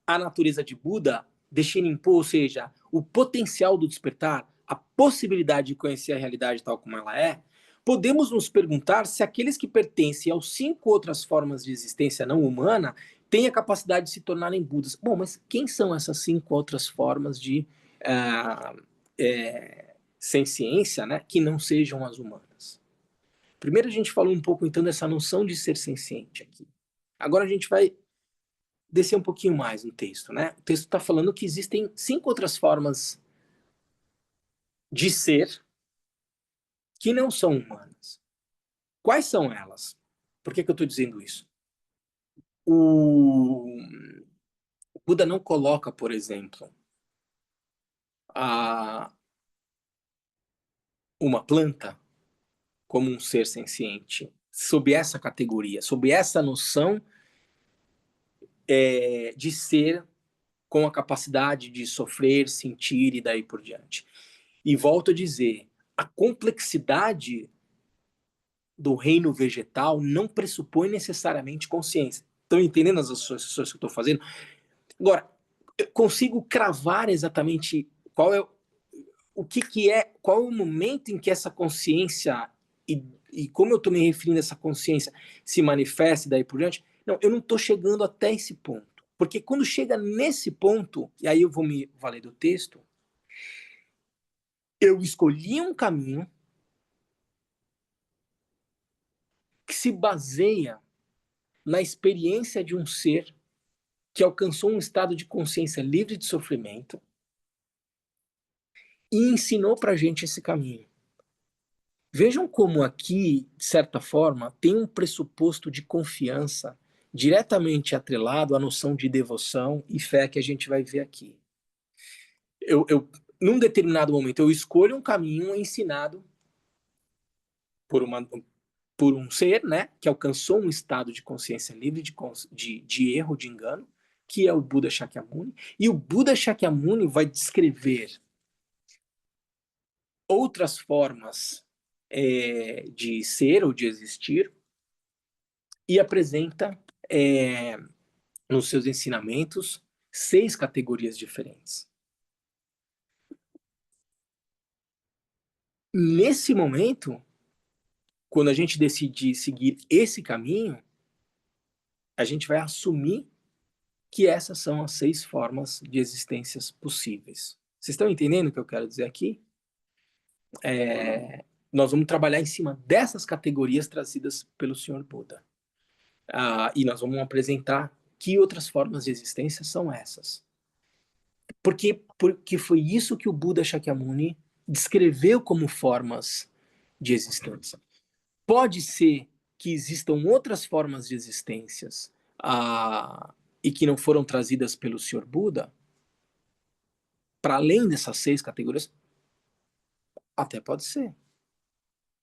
a natureza de Buda, de Shenpo, ou seja, o potencial do despertar, a possibilidade de conhecer a realidade tal como ela é, podemos nos perguntar se aqueles que pertencem às 5 outras formas de existência não humana têm a capacidade de se tornarem Budas. Bom, mas quem são essas 5 outras formas de senciência, né, que não sejam as humanas? Primeiro a gente falou um pouco então dessa noção de ser senciente aqui. Agora a gente vai descer um pouquinho mais no texto, né? O texto está falando que existem 5 outras formas de ser que não são humanas. Quais são elas? Por que eu estou dizendo isso? O Buda não coloca, por exemplo, uma planta como um ser senciente, sob essa categoria, sob essa noção de ser com a capacidade de sofrer, sentir e daí por diante. E volto a dizer, a complexidade do reino vegetal não pressupõe necessariamente consciência. Estão entendendo as associações que eu estou fazendo? Agora, eu consigo cravar exatamente qual é o que é, qual é o momento em que essa consciência e como eu estou me referindo a essa consciência se manifesta e daí por diante? Não, eu não estou chegando até esse ponto. Porque quando chega nesse ponto, e aí eu vou me valer do texto, eu escolhi um caminho que se baseia na experiência de um ser que alcançou um estado de consciência livre de sofrimento e ensinou para a gente esse caminho. Vejam como aqui, de certa forma, tem um pressuposto de confiança diretamente atrelado à noção de devoção e fé que a gente vai ver aqui. Num determinado momento, eu escolho um caminho ensinado por um ser, né, que alcançou um estado de consciência livre de erro, de engano, que é o Buda Shakyamuni. E o Buda Shakyamuni vai descrever outras formas de ser ou de existir e apresenta nos seus ensinamentos 6 categorias diferentes. Nesse momento, quando a gente decide seguir esse caminho, a gente vai assumir que essas são as 6 formas de existências possíveis. Vocês estão entendendo o que eu quero dizer aqui? Nós vamos trabalhar em cima dessas categorias trazidas pelo Sr. Buda. E nós vamos apresentar que outras formas de existência são essas. Porque foi isso que o Buda Shakyamuni descreveu como formas de existência. Pode ser que existam outras formas de existências e que não foram trazidas pelo Sr. Buda, para além dessas 6 categorias? Até pode ser.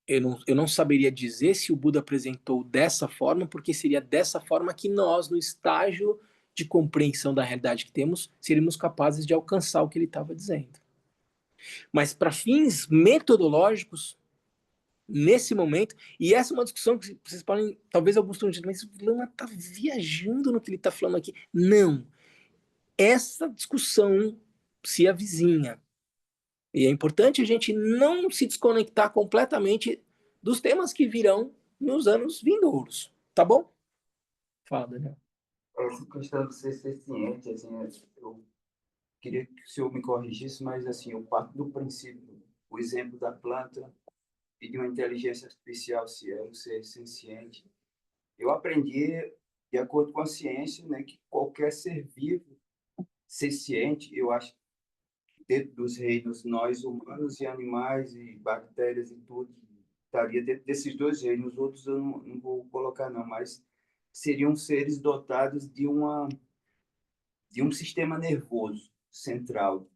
Eu não saberia dizer se o Buda apresentou dessa forma, porque seria dessa forma que nós, no estágio de compreensão da realidade que temos, seríamos capazes de alcançar o que ele estava dizendo. Mas para fins metodológicos, nesse momento, e essa é uma discussão que vocês podem, talvez alguns estão dizendo, mas o Lama está viajando no que ele está falando aqui. Não. Essa discussão se avizinha. E é importante a gente não se desconectar completamente dos temas que virão nos anos vindouros. Tá bom? Fala, Daniel. Essa questão de ser ciente, assim, eu queria que o senhor me corrigisse, mas assim, eu parto do princípio, o exemplo da planta e de uma inteligência artificial, se é um ser senciente. Eu aprendi, de acordo com a ciência, né, que qualquer ser vivo, senciente, eu acho, dentro dos reinos, nós humanos e animais e bactérias e tudo, estaria dentro desses 2 reinos. Os outros eu não vou colocar, não, mas seriam seres dotados de um sistema nervoso central,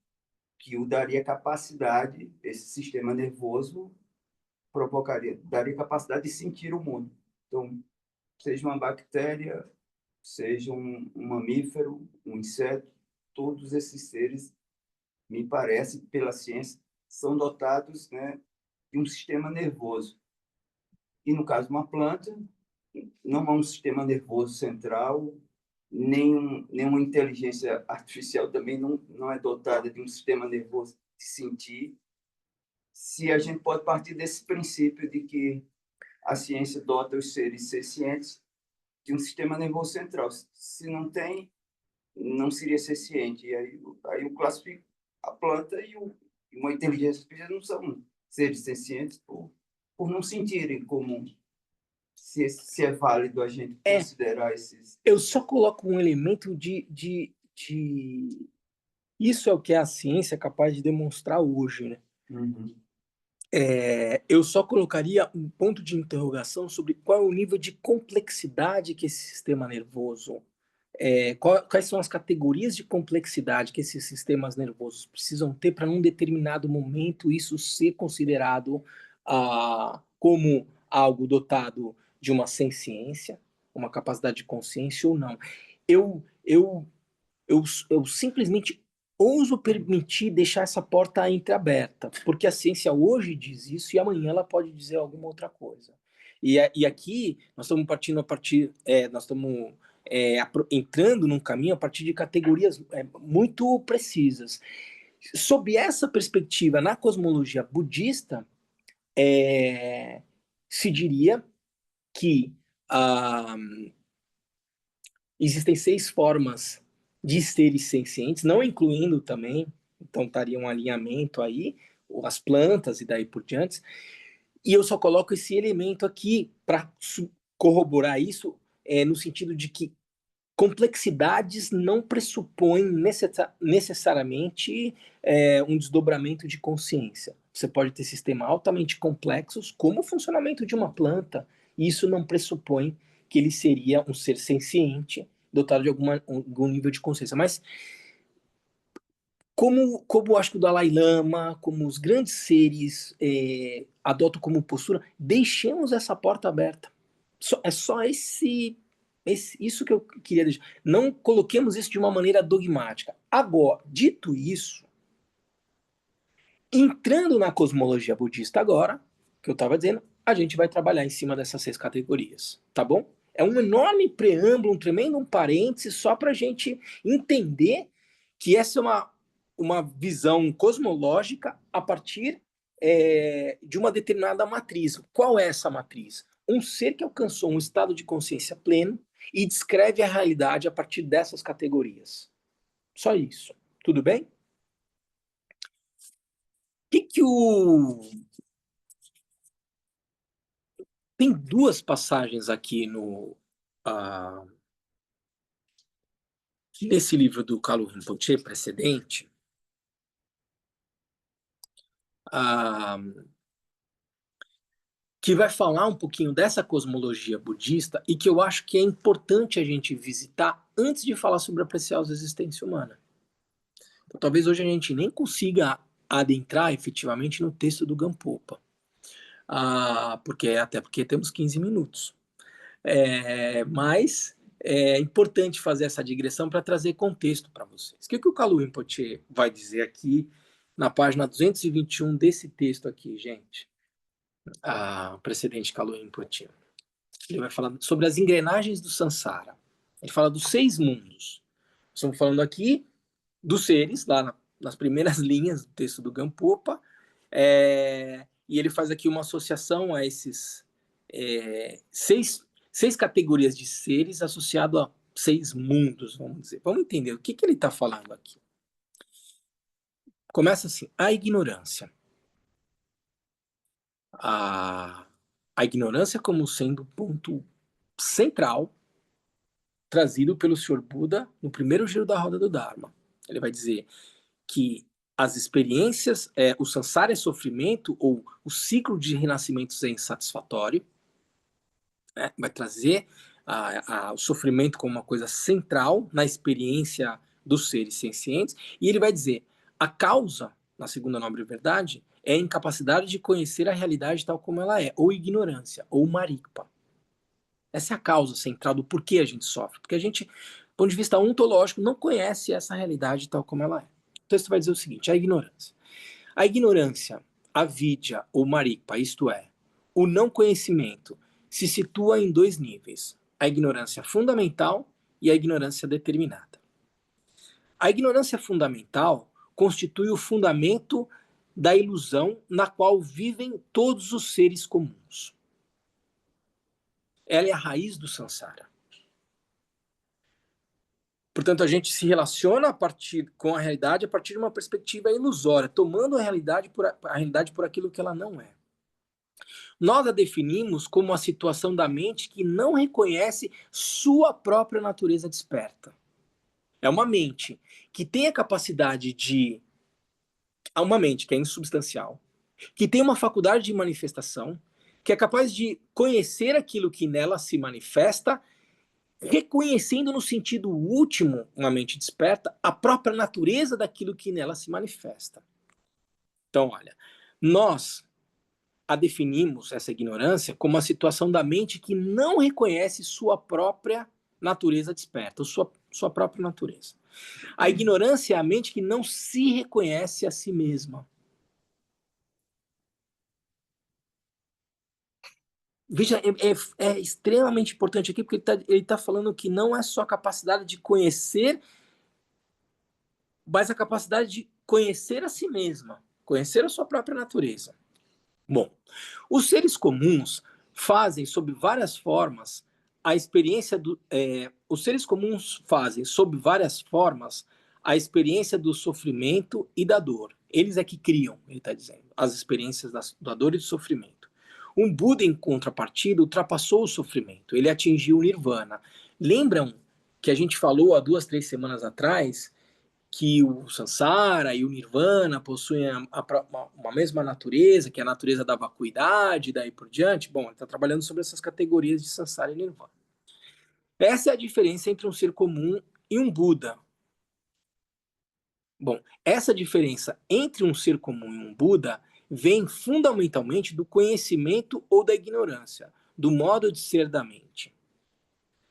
que o daria capacidade, esse sistema nervoso daria capacidade de sentir o mundo. Então, seja uma bactéria, seja um mamífero, um inseto, todos esses seres, me parece, pela ciência, são dotados, né, de um sistema nervoso. E, no caso de uma planta, não há um sistema nervoso central, nenhuma inteligência artificial também não é dotada de um sistema nervoso de sentir. Se a gente pode partir desse princípio de que a ciência dota os seres sencientes de um sistema nervoso central. Se não tem, não seria senciente. E aí eu classifico a planta e uma inteligência artificial não são seres sencientes por não sentirem como se é válido a gente considerar esses... Eu só coloco um elemento de... Isso é o que a ciência é capaz de demonstrar hoje, né? Uhum. Eu só colocaria um ponto de interrogação sobre qual é o nível de complexidade que esse sistema nervoso... quais são as categorias de complexidade que esses sistemas nervosos precisam ter para, num determinado momento, isso ser considerado como algo dotado de uma senciência, uma capacidade de consciência ou não. Eu simplesmente ouso permitir deixar essa porta entreaberta, porque a ciência hoje diz isso e amanhã ela pode dizer alguma outra coisa. E aqui nós estamos nós estamos entrando num caminho a partir de categorias muito precisas. Sob essa perspectiva, na cosmologia budista, se diria que existem 6 formas de seres sencientes, não incluindo também, então estaria um alinhamento aí, as plantas e daí por diante. E eu só coloco esse elemento aqui para corroborar isso, no sentido de que complexidades não pressupõem necessariamente um desdobramento de consciência. Você pode ter sistemas altamente complexos, como o funcionamento de uma planta, e isso não pressupõe que ele seria um ser senciente, dotado de algum nível de consciência. Mas, como acho que o Dalai Lama, como os grandes seres adotam como postura, deixemos essa porta aberta. É só isso que eu queria deixar. Não coloquemos isso de uma maneira dogmática. Agora, dito isso, entrando na cosmologia budista agora, que eu estava dizendo, a gente vai trabalhar em cima dessas 6 categorias, tá bom? É um enorme preâmbulo, um tremendo parêntese, só para a gente entender que essa é uma visão cosmológica a partir de uma determinada matriz. Qual é essa matriz? Um ser que alcançou um estado de consciência pleno e descreve a realidade a partir dessas categorias. Só isso. Tudo bem? Tem duas passagens aqui nesse livro do Kalu Rinpoche precedente, que vai falar um pouquinho dessa cosmologia budista e que eu acho que é importante a gente visitar antes de falar sobre a preciosa existência humana. Então, talvez hoje a gente nem consiga adentrar efetivamente no texto do Gampopa, até porque temos 15 minutos. Mas é importante fazer essa digressão para trazer contexto para vocês. O que o Kalu Rinpoche vai dizer aqui na página 221 desse texto aqui, gente? O precedente Kalu Rinpoche. Ele vai falar sobre as engrenagens do Sansara. Ele fala dos 6 mundos. Estamos falando aqui dos seres, lá nas primeiras linhas do texto do Gampopa, e ele faz aqui uma associação a esses 6 categorias de seres associado a 6 mundos, vamos dizer. Vamos entender o que ele está falando aqui. Começa assim, a ignorância. A ignorância como sendo o ponto central trazido pelo Sr. Buda no primeiro giro da roda do Dharma. Ele vai dizer que as experiências, o samsara é sofrimento, ou o ciclo de renascimentos é insatisfatório, né? Vai trazer o sofrimento como uma coisa central na experiência dos seres sencientes, e ele vai dizer, a causa, na segunda nobre verdade, é a incapacidade de conhecer a realidade tal como ela é, ou ignorância, ou marikpa. Essa é a causa central do porquê a gente sofre, porque a gente, do ponto de vista ontológico, não conhece essa realidade tal como ela é. O texto vai dizer o seguinte, a ignorância. A ignorância, avidya ou marikpa, isto é, o não conhecimento, se situa em 2 níveis, a ignorância fundamental e a ignorância determinada. A ignorância fundamental constitui o fundamento da ilusão na qual vivem todos os seres comuns. Ela é a raiz do samsara. Portanto, a gente se relaciona com a realidade a partir de uma perspectiva ilusória, tomando a realidade por aquilo que ela não é. Nós a definimos como a situação da mente que não reconhece sua própria natureza desperta. É uma mente que tem a capacidade de... uma mente que é insubstancial, que tem uma faculdade de manifestação, que é capaz de conhecer aquilo que nela se manifesta, reconhecendo no sentido último, uma mente desperta, a própria natureza daquilo que nela se manifesta. Então, olha, nós a definimos, essa ignorância, como a situação da mente que não reconhece sua própria natureza desperta, sua própria natureza. A ignorância é a mente que não se reconhece a si mesma. Veja, é extremamente importante aqui, porque ele tá falando que não é só a capacidade de conhecer, mas a capacidade de conhecer a si mesma, conhecer a sua própria natureza. Bom, os seres comuns fazem, sob várias formas, a experiência os seres comuns fazem, sob várias formas, a experiência do sofrimento e da dor. Eles é que criam, ele está dizendo, as experiências da dor e do sofrimento. Um Buda, em contrapartida, ultrapassou o sofrimento. Ele atingiu o Nirvana. Lembram que a gente falou há 2, 3 semanas atrás que o Sansara e o Nirvana possuem uma mesma natureza, que é a natureza da vacuidade, e daí por diante? Bom, ele está trabalhando sobre essas categorias de Sansara e Nirvana. Essa é a diferença entre um ser comum e um Buda. Bom, essa diferença entre um ser comum e um Buda vem fundamentalmente do conhecimento ou da ignorância, do modo de ser da mente.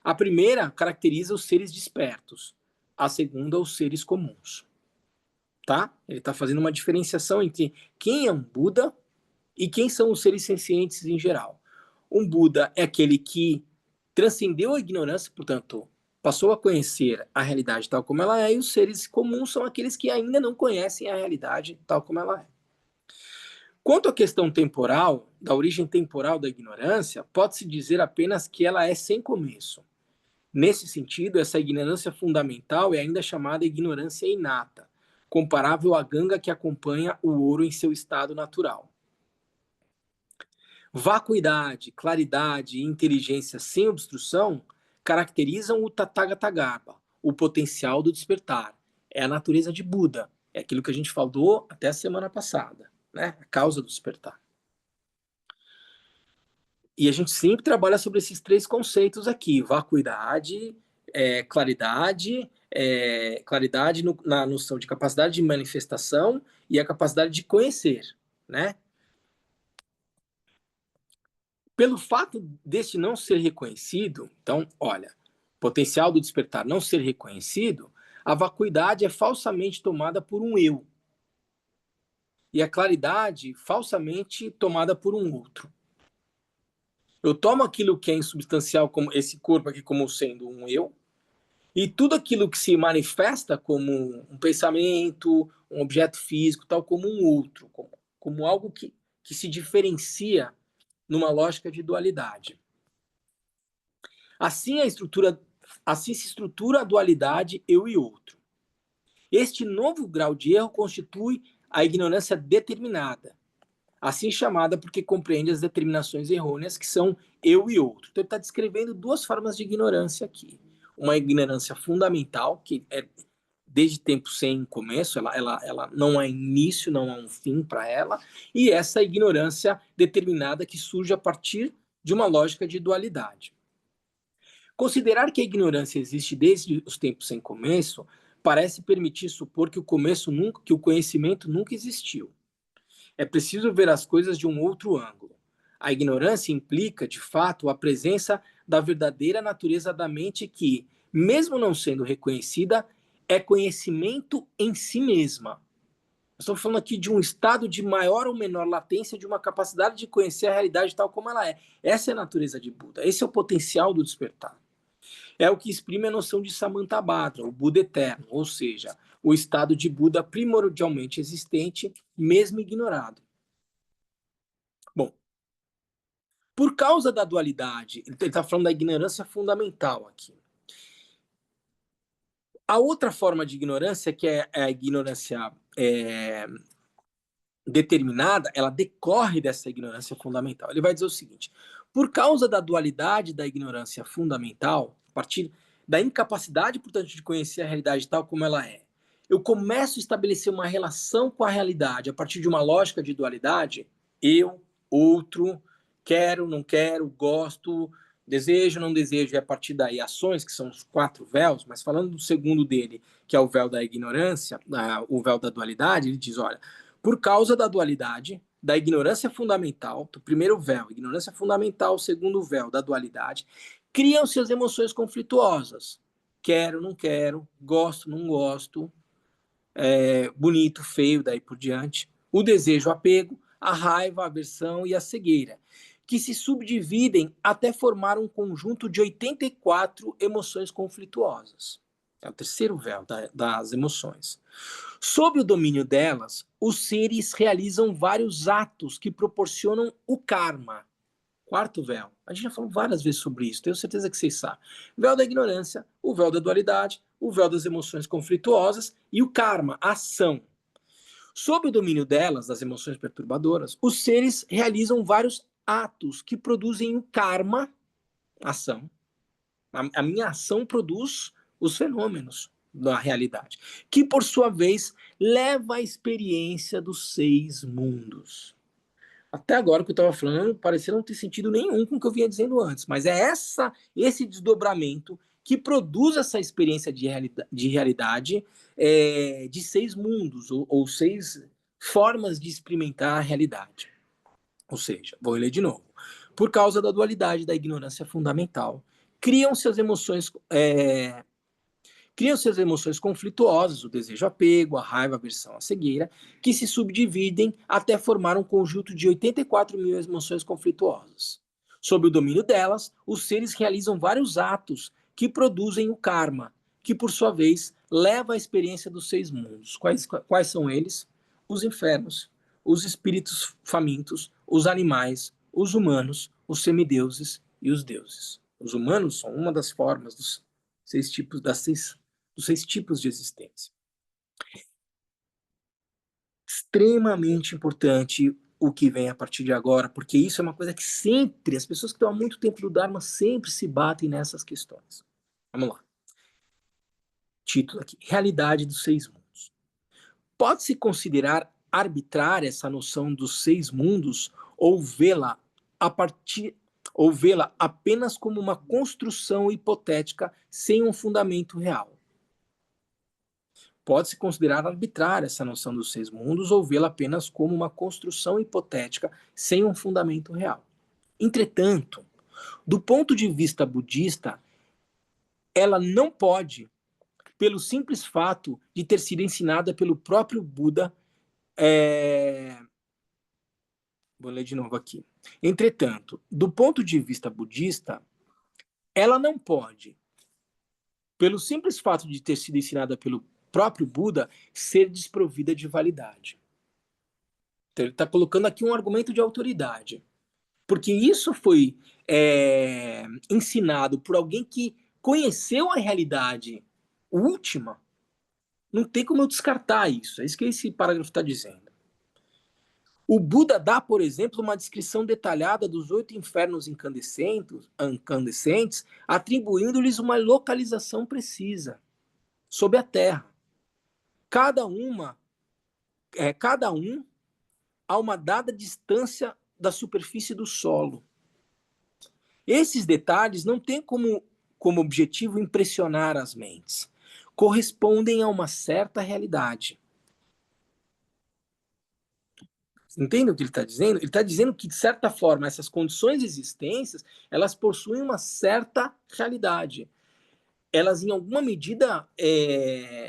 A primeira caracteriza os seres despertos, a segunda os seres comuns. Tá? Ele está fazendo uma diferenciação entre quem é um Buda e quem são os seres sencientes em geral. Um Buda é aquele que transcendeu a ignorância, portanto, passou a conhecer a realidade tal como ela é, e os seres comuns são aqueles que ainda não conhecem a realidade tal como ela é. Quanto à questão temporal, da origem temporal da ignorância, pode-se dizer apenas que ela é sem começo. Nesse sentido, essa ignorância fundamental é ainda chamada ignorância inata, comparável à ganga que acompanha o ouro em seu estado natural. Vacuidade, claridade e inteligência sem obstrução caracterizam o Tathagatagarbha, o potencial do despertar. É a natureza de Buda. É aquilo que a gente falou até a semana passada, né? A causa do despertar. E a gente sempre trabalha sobre esses três conceitos aqui: vacuidade, claridade na noção de capacidade de manifestação e a capacidade de conhecer, né? Pelo fato deste não ser reconhecido, então, olha, potencial do despertar não ser reconhecido, a vacuidade é falsamente tomada por um eu. E a claridade falsamente tomada por um outro. Eu tomo aquilo que é insubstancial, como esse corpo aqui, como sendo um eu, e tudo aquilo que se manifesta como um pensamento, um objeto físico, tal como um outro, como algo que se diferencia numa lógica de dualidade. Assim se estrutura a dualidade eu e outro. Este novo grau de erro constitui a ignorância determinada, assim chamada porque compreende as determinações errôneas que são eu e outro. Então ele está descrevendo duas formas de ignorância aqui. Uma ignorância fundamental, que é desde tempo sem começo, ela não há início, não há um fim para ela, e essa ignorância determinada que surge a partir de uma lógica de dualidade. Considerar que a ignorância existe desde os tempos sem começo parece permitir supor que o conhecimento nunca existiu. É preciso ver as coisas de um outro ângulo. A ignorância implica, de fato, a presença da verdadeira natureza da mente que, mesmo não sendo reconhecida, é conhecimento em si mesma. Estamos falando aqui de um estado de maior ou menor latência, de uma capacidade de conhecer a realidade tal como ela é. Essa é a natureza de Buda. Esse é o potencial do despertar. É o que exprime a noção de Samantabhadra, o Buda eterno, ou seja, o estado de Buda primordialmente existente, mesmo ignorado. Bom, por causa da dualidade, ele está falando da ignorância fundamental aqui. A outra forma de ignorância, que é a ignorância determinada, ela decorre dessa ignorância fundamental. Ele vai dizer o seguinte: por causa da dualidade da ignorância fundamental, a partir da incapacidade, portanto, de conhecer a realidade tal como ela é, eu começo a estabelecer uma relação com a realidade a partir de uma lógica de dualidade, eu, outro, quero, não quero, gosto, desejo, não desejo, e a partir daí ações, que são os 4 véus, mas falando do segundo dele, que é o véu da ignorância, o véu da dualidade, ele diz, olha, por causa da dualidade, da ignorância fundamental, do primeiro véu, ignorância fundamental, segundo véu da dualidade, criam-se as emoções conflituosas. Quero, não quero, gosto, não gosto, bonito, feio, daí por diante. O desejo, o apego, a raiva, a aversão e a cegueira, que se subdividem até formar um conjunto de 84 emoções conflituosas. É o terceiro véu das emoções. Sob o domínio delas, os seres realizam vários atos que proporcionam o karma. Quarto véu. A gente já falou várias vezes sobre isso, tenho certeza que vocês sabem. Véu da ignorância, o véu da dualidade, o véu das emoções conflituosas e o karma, a ação. Sob o domínio delas, das emoções perturbadoras, os seres realizam vários atos que produzem o karma, ação. A minha ação produz os fenômenos da realidade, que por sua vez leva à experiência dos 6 mundos. Até agora o que eu estava falando parecia não ter sentido nenhum com o que eu vinha dizendo antes, mas é esse desdobramento que produz essa experiência de realidade de 6 mundos, ou 6 formas de experimentar a realidade. Ou seja, vou ler de novo. Por causa da dualidade da ignorância fundamental, criam-se as emoções conflituosas, o desejo, apego, a raiva, a aversão, a cegueira, que se subdividem até formar um conjunto de 84 mil emoções conflituosas. Sob o domínio delas, os seres realizam vários atos que produzem o karma, que por sua vez leva à experiência dos 6 mundos. Quais são eles? Os infernos, os espíritos famintos, os animais, os humanos, os semideuses e os deuses. Os humanos são uma das formas dos seis tipos de existência. Extremamente importante o que vem a partir de agora, porque isso é uma coisa que sempre, as pessoas que estão há muito tempo no Dharma sempre se batem nessas questões. Vamos lá. Título aqui: Realidade dos seis mundos. Pode-se considerar arbitrária essa noção dos seis mundos ou vê-la apenas como uma construção hipotética sem um fundamento real? Pode-se considerar arbitrária essa noção dos seis mundos ou vê-la apenas como uma construção hipotética sem um fundamento real. Entretanto, do ponto de vista budista, ela não pode, pelo simples fato de ter sido ensinada pelo próprio Buda. Vou ler de novo aqui. Entretanto, do ponto de vista budista, ela não pode, pelo simples fato de ter sido ensinada pelo próprio Buda, ser desprovida de validade. Então, ele está colocando aqui um argumento de autoridade. Porque isso foi ensinado por alguém que conheceu a realidade última. Não tem como eu descartar isso. É isso que esse parágrafo está dizendo. O Buda dá, por exemplo, uma descrição detalhada dos 8 infernos incandescentes, atribuindo-lhes uma localização precisa sobre a Terra. Cada um a uma dada distância da superfície do solo. Esses detalhes não têm como objetivo impressionar as mentes. Correspondem a uma certa realidade. Entende o que ele está dizendo? Ele está dizendo que, de certa forma, essas condições de existência, elas possuem uma certa realidade. Elas, em alguma medida,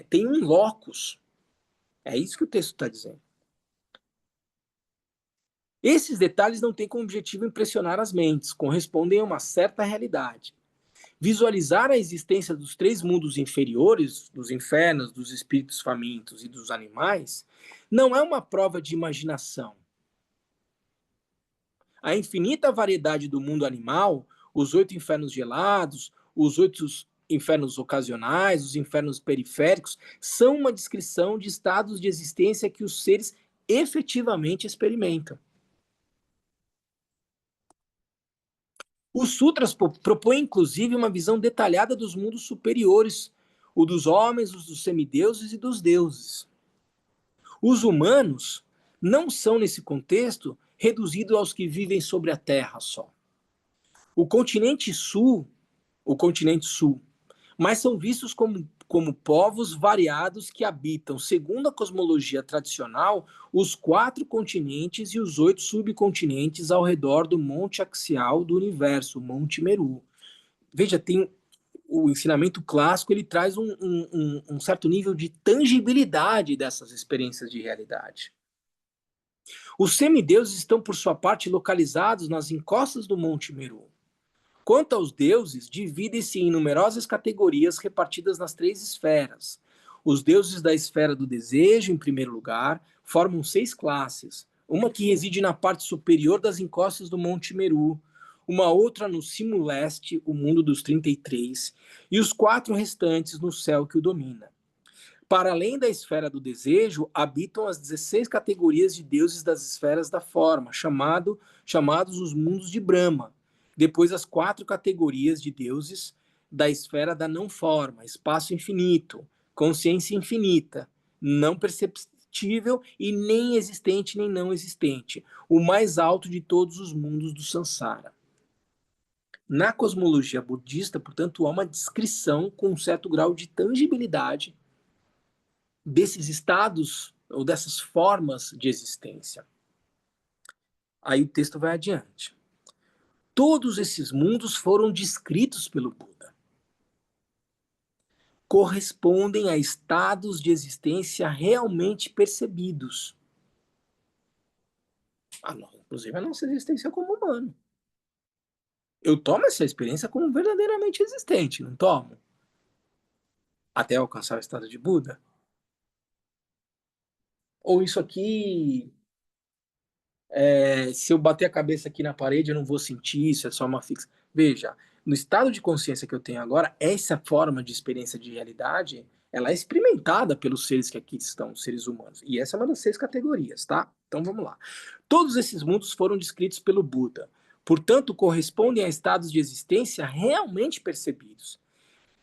têm um locus. É isso que o texto está dizendo. Esses detalhes não têm como objetivo impressionar as mentes, correspondem a uma certa realidade. Visualizar a existência dos 3 mundos inferiores, dos infernos, dos espíritos famintos e dos animais, não é uma prova de imaginação. A infinita variedade do mundo animal, os 8 infernos gelados, os 8 infernos ocasionais, os infernos periféricos, são uma descrição de estados de existência que os seres efetivamente experimentam. Os sutras propõem, inclusive, uma visão detalhada dos mundos superiores, o dos homens, os dos semideuses e dos deuses. Os humanos não são, nesse contexto, reduzidos aos que vivem sobre a Terra só. O continente sul, mas são vistos como povos variados que habitam, segundo a cosmologia tradicional, os 4 continentes e os 8 subcontinentes ao redor do monte axial do universo, o Monte Meru. Veja, tem o ensinamento clássico, ele traz um certo nível de tangibilidade dessas experiências de realidade. Os semideuses estão, por sua parte, localizados nas encostas do Monte Meru. Quanto aos deuses, dividem-se em numerosas categorias repartidas nas 3 esferas. Os deuses da esfera do desejo, em primeiro lugar, formam 6 classes. Uma que reside na parte superior das encostas do Monte Meru, uma outra no cimo leste, o mundo dos 33, e os 4 restantes no céu que o domina. Para além da esfera do desejo, habitam as 16 categorias de deuses das esferas da forma, chamados os mundos de Brahma. Depois, as 4 categorias de deuses da esfera da não-forma, espaço infinito, consciência infinita, não perceptível e nem existente nem não existente, o mais alto de todos os mundos do Sansara. Na cosmologia budista, portanto, há uma descrição com um certo grau de tangibilidade desses estados ou dessas formas de existência. Aí o texto vai adiante. Todos esses mundos foram descritos pelo Buda. Correspondem a estados de existência realmente percebidos. Inclusive a nossa existência como humano. Eu tomo essa experiência como verdadeiramente existente, não tomo? Até alcançar o estado de Buda? Ou isso aqui, se eu bater a cabeça aqui na parede, eu não vou sentir isso, é só uma fixa. Veja, no estado de consciência que eu tenho agora, essa forma de experiência de realidade, ela é experimentada pelos seres que aqui estão, seres humanos. E essa é uma das 6 categorias, tá? Então vamos lá. Todos esses mundos foram descritos pelo Buda. Portanto, correspondem a estados de existência realmente percebidos.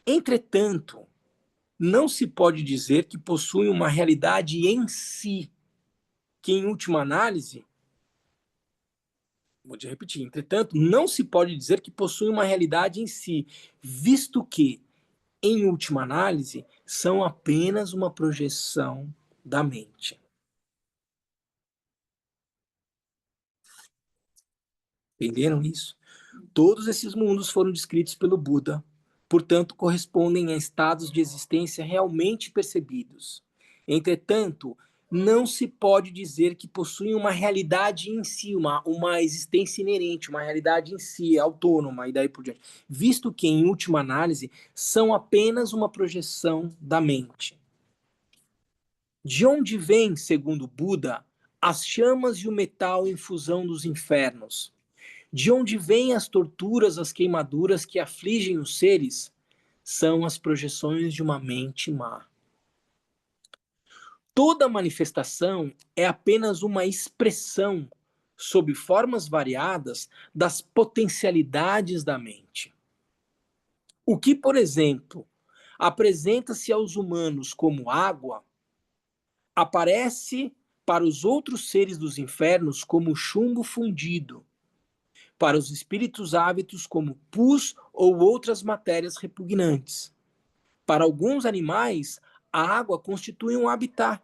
Entretanto, não se pode dizer que possuem uma realidade em si, que em última análise, vou te repetir, entretanto, não se pode dizer que possuem uma realidade em si, visto que, em última análise, são apenas uma projeção da mente. Entenderam isso? Todos esses mundos foram descritos pelo Buda, portanto, correspondem a estados de existência realmente percebidos. Entretanto, não se pode dizer que possuem uma realidade em si, uma existência inerente, uma realidade em si, autônoma e daí por diante, visto que, em última análise, são apenas uma projeção da mente. De onde vêm, segundo Buda, as chamas e o metal em fusão dos infernos? De onde vêm as torturas, as queimaduras que afligem os seres? São as projeções de uma mente má. Toda manifestação é apenas uma expressão, sob formas variadas, das potencialidades da mente. O que, por exemplo, apresenta-se aos humanos como água, aparece para os outros seres dos infernos como chumbo fundido, para os espíritos ávidos como pus ou outras matérias repugnantes. Para alguns animais, a água constitui um habitat.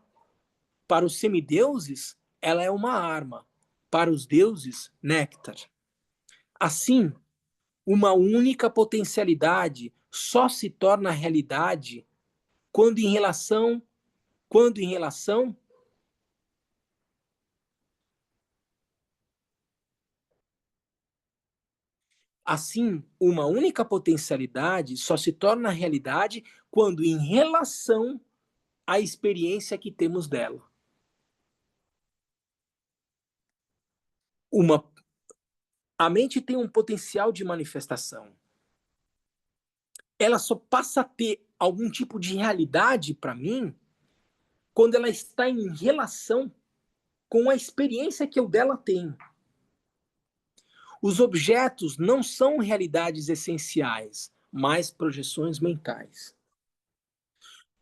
Para os semideuses, ela é uma arma. Para os deuses, néctar. Assim, uma única potencialidade só se torna realidade quando em relação Assim, uma única potencialidade só se torna realidade quando em relação à experiência que temos dela. A mente tem um potencial de manifestação. Ela só passa a ter algum tipo de realidade para mim quando ela está em relação com a experiência que eu dela tenho. Os objetos não são realidades essenciais, mas projeções mentais.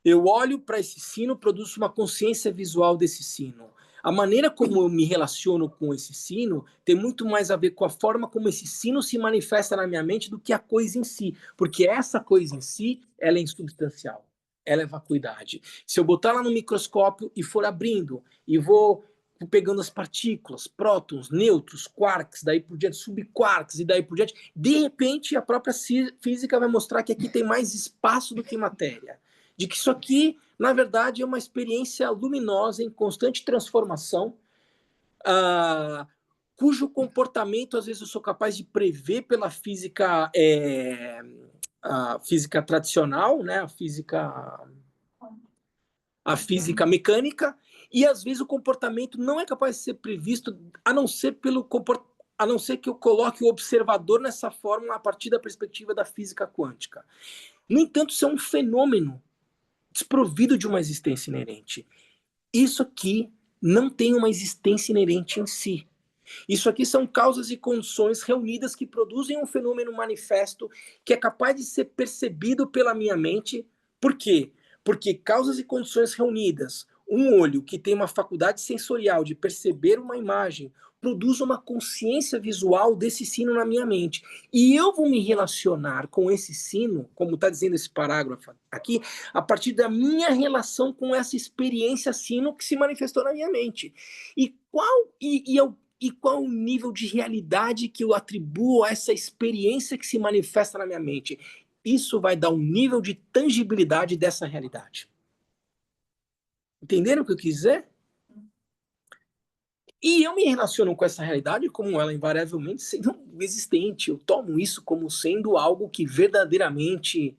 Eu olho para esse sino, produzo uma consciência visual desse sino. A maneira como eu me relaciono com esse sino tem muito mais a ver com a forma como esse sino se manifesta na minha mente do que a coisa em si. Porque essa coisa em si, ela é insubstancial. Ela é vacuidade. Se eu botar ela no microscópio e for abrindo, e vou pegando as partículas, prótons, nêutrons, quarks, daí por diante, subquarks e daí por diante, de repente a própria física vai mostrar que aqui tem mais espaço do que matéria. De que isso aqui, na verdade, é uma experiência luminosa em constante transformação, cujo comportamento, às vezes, eu sou capaz de prever pela física, a física tradicional, né? A física mecânica, e às vezes o comportamento não é capaz de ser previsto, a não ser que eu coloque o observador nessa fórmula a partir da perspectiva da física quântica. No entanto, isso é um fenômeno desprovido de uma existência inerente. Isso aqui não tem uma existência inerente em si. Isso aqui são causas e condições reunidas que produzem um fenômeno manifesto que é capaz de ser percebido pela minha mente. Por quê? Porque causas e condições reunidas, um olho que tem uma faculdade sensorial de perceber uma imagem, produz uma consciência visual desse sino na minha mente. E eu vou me relacionar com esse sino, como está dizendo esse parágrafo aqui, a partir da minha relação com essa experiência sino que se manifestou na minha mente. E qual o nível de realidade que eu atribuo a essa experiência que se manifesta na minha mente? Isso vai dar um nível de tangibilidade dessa realidade. Entenderam o que eu quis dizer? E eu me relaciono com essa realidade como ela invariavelmente sendo existente. Eu tomo isso como sendo algo que verdadeiramente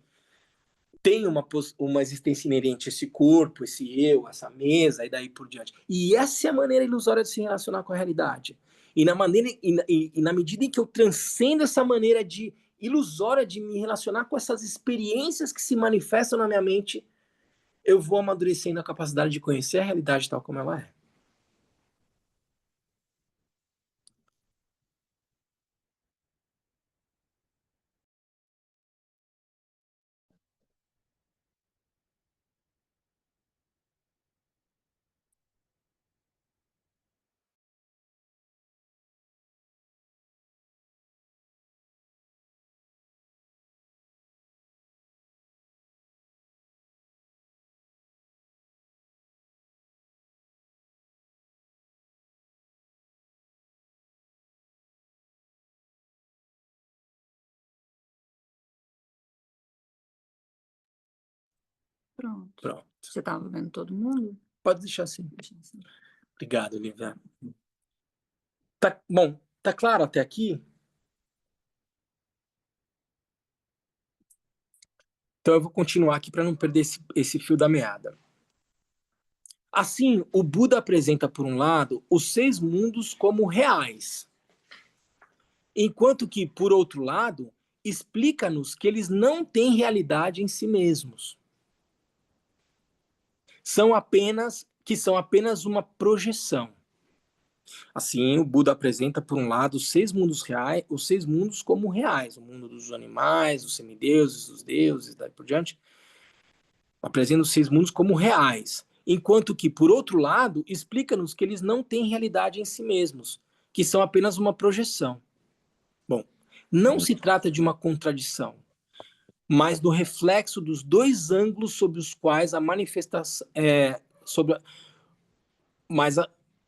tem uma existência inerente, esse corpo, esse eu, essa mesa e daí por diante. E essa é a maneira ilusória de se relacionar com a realidade. E na medida em que eu transcendo essa maneira de ilusória de me relacionar com essas experiências que se manifestam na minha mente, eu vou amadurecendo a capacidade de conhecer a realidade tal como ela é. Pronto. Pronto. Você estava vendo todo mundo? Pode deixar assim. Deixa assim. Obrigado, Olivia. Tá, bom, tá claro até aqui? Então eu vou continuar aqui para não perder esse fio da meada. Assim, o Buda apresenta, por um lado, os 6 mundos como reais, enquanto que, por outro lado, explica-nos que eles não têm realidade em si mesmos. São apenas uma projeção. Assim, o Buda apresenta, por um lado, os 6 mundos reais, os 6 mundos como reais, o mundo dos animais, os semideuses, os deuses, daí por diante. Apresenta os 6 mundos como reais, enquanto que, por outro lado, explica-nos que eles não têm realidade em si mesmos, que são apenas uma projeção. Bom, não se trata de uma contradição, mas do reflexo dos 2 ângulos sobre os quais a manifestação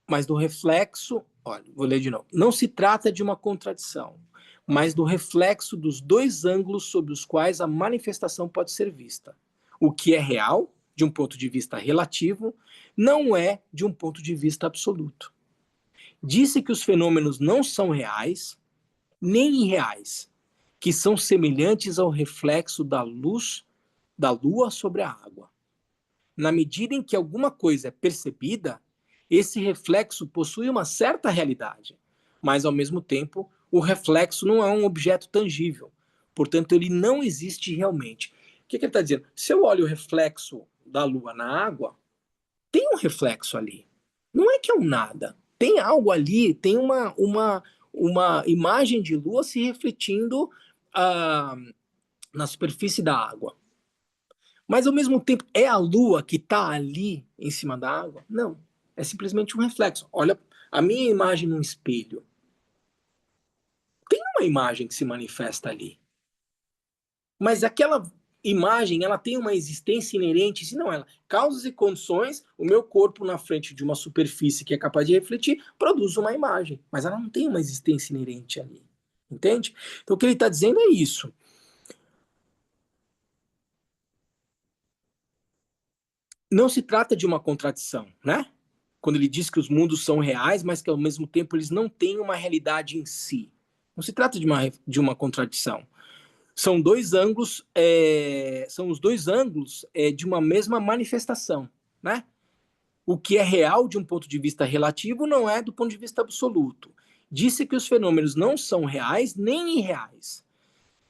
mas do reflexo, olha, vou ler de novo. Não se trata de uma contradição, mas do reflexo dos 2 ângulos sobre os quais a manifestação pode ser vista. O que é real, de um ponto de vista relativo, não é de um ponto de vista absoluto. Disse que os fenômenos não são reais, nem irreais, que são semelhantes ao reflexo da luz da lua sobre a água. Na medida em que alguma coisa é percebida, esse reflexo possui uma certa realidade, mas, ao mesmo tempo, o reflexo não é um objeto tangível. Portanto, ele não existe realmente. O que ele está dizendo? Se eu olho o reflexo da lua na água, tem um reflexo ali. Não é que é um nada. Tem algo ali, tem uma imagem de lua se refletindo na superfície da água. Mas, ao mesmo tempo, é a lua que está ali em cima da água? Não. É simplesmente um reflexo. Olha a minha imagem num espelho. Tem uma imagem que se manifesta ali. Mas aquela imagem, ela tem uma existência inerente, se não ela, causas e condições, o meu corpo na frente de uma superfície que é capaz de refletir, produz uma imagem, mas ela não tem uma existência inerente ali. Entende? Então o que ele está dizendo é isso. Não se trata de uma contradição, né? Quando ele diz que os mundos são reais, mas que ao mesmo tempo eles não têm uma realidade em si. Não se trata de uma contradição. São 2 ângulos, são os 2 ângulos de uma mesma manifestação, né? O que é real de um ponto de vista relativo não é do ponto de vista absoluto. Disse que os fenômenos não são reais nem irreais,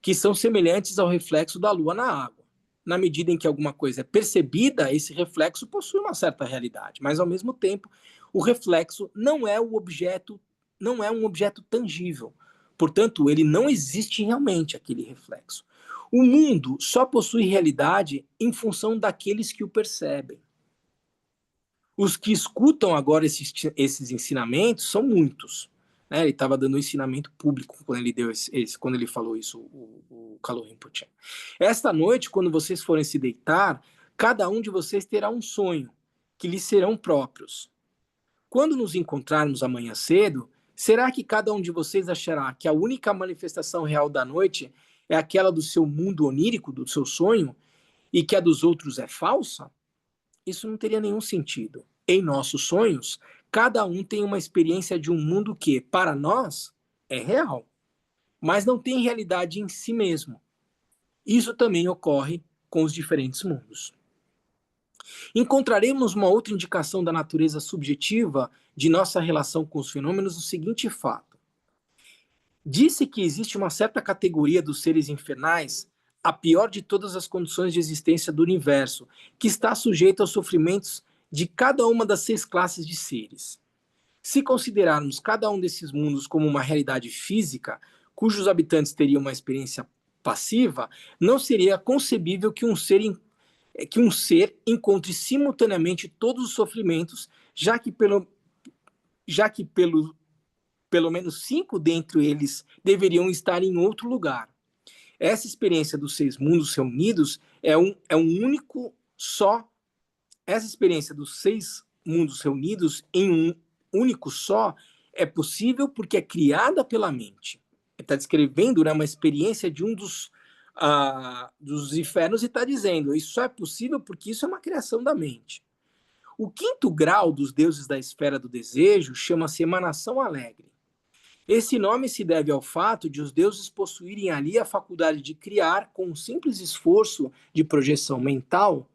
que são semelhantes ao reflexo da lua na água. Na medida em que alguma coisa é percebida, esse reflexo possui uma certa realidade, mas ao mesmo tempo, o reflexo não é um objeto tangível. Portanto, ele não existe realmente, aquele reflexo. O mundo só possui realidade em função daqueles que o percebem. Os que escutam agora esses ensinamentos são muitos. Né? Ele estava dando um ensinamento público quando ele falou isso, o Kalu Rinpoche. Esta noite, quando vocês forem se deitar, cada um de vocês terá um sonho, que lhes serão próprios. Quando nos encontrarmos amanhã cedo, será que cada um de vocês achará que a única manifestação real da noite é aquela do seu mundo onírico, do seu sonho, e que a dos outros é falsa? Isso não teria nenhum sentido. Em nossos sonhos, cada um tem uma experiência de um mundo que, para nós, é real, mas não tem realidade em si mesmo. Isso também ocorre com os diferentes mundos. Encontraremos uma outra indicação da natureza subjetiva de nossa relação com os fenômenos no seguinte fato. Disse que existe uma certa categoria dos seres infernais, a pior de todas as condições de existência do universo, que está sujeita aos sofrimentos de cada uma das 6 classes de seres. Se considerarmos cada um desses mundos como uma realidade física, cujos habitantes teriam uma experiência passiva, não seria concebível que um ser encontre simultaneamente todos os sofrimentos, já que pelo menos 5 dentre eles deveriam estar em outro lugar. Essa experiência dos 6 mundos reunidos é um único só. Essa experiência dos 6 mundos reunidos em um único só é possível porque é criada pela mente. Ele está descrevendo, né, uma experiência de um dos infernos e está dizendo, isso só é possível porque isso é uma criação da mente. O 5º grau dos deuses da esfera do desejo chama-se emanação alegre. Esse nome se deve ao fato de os deuses possuírem ali a faculdade de criar, com um simples esforço de projeção mental,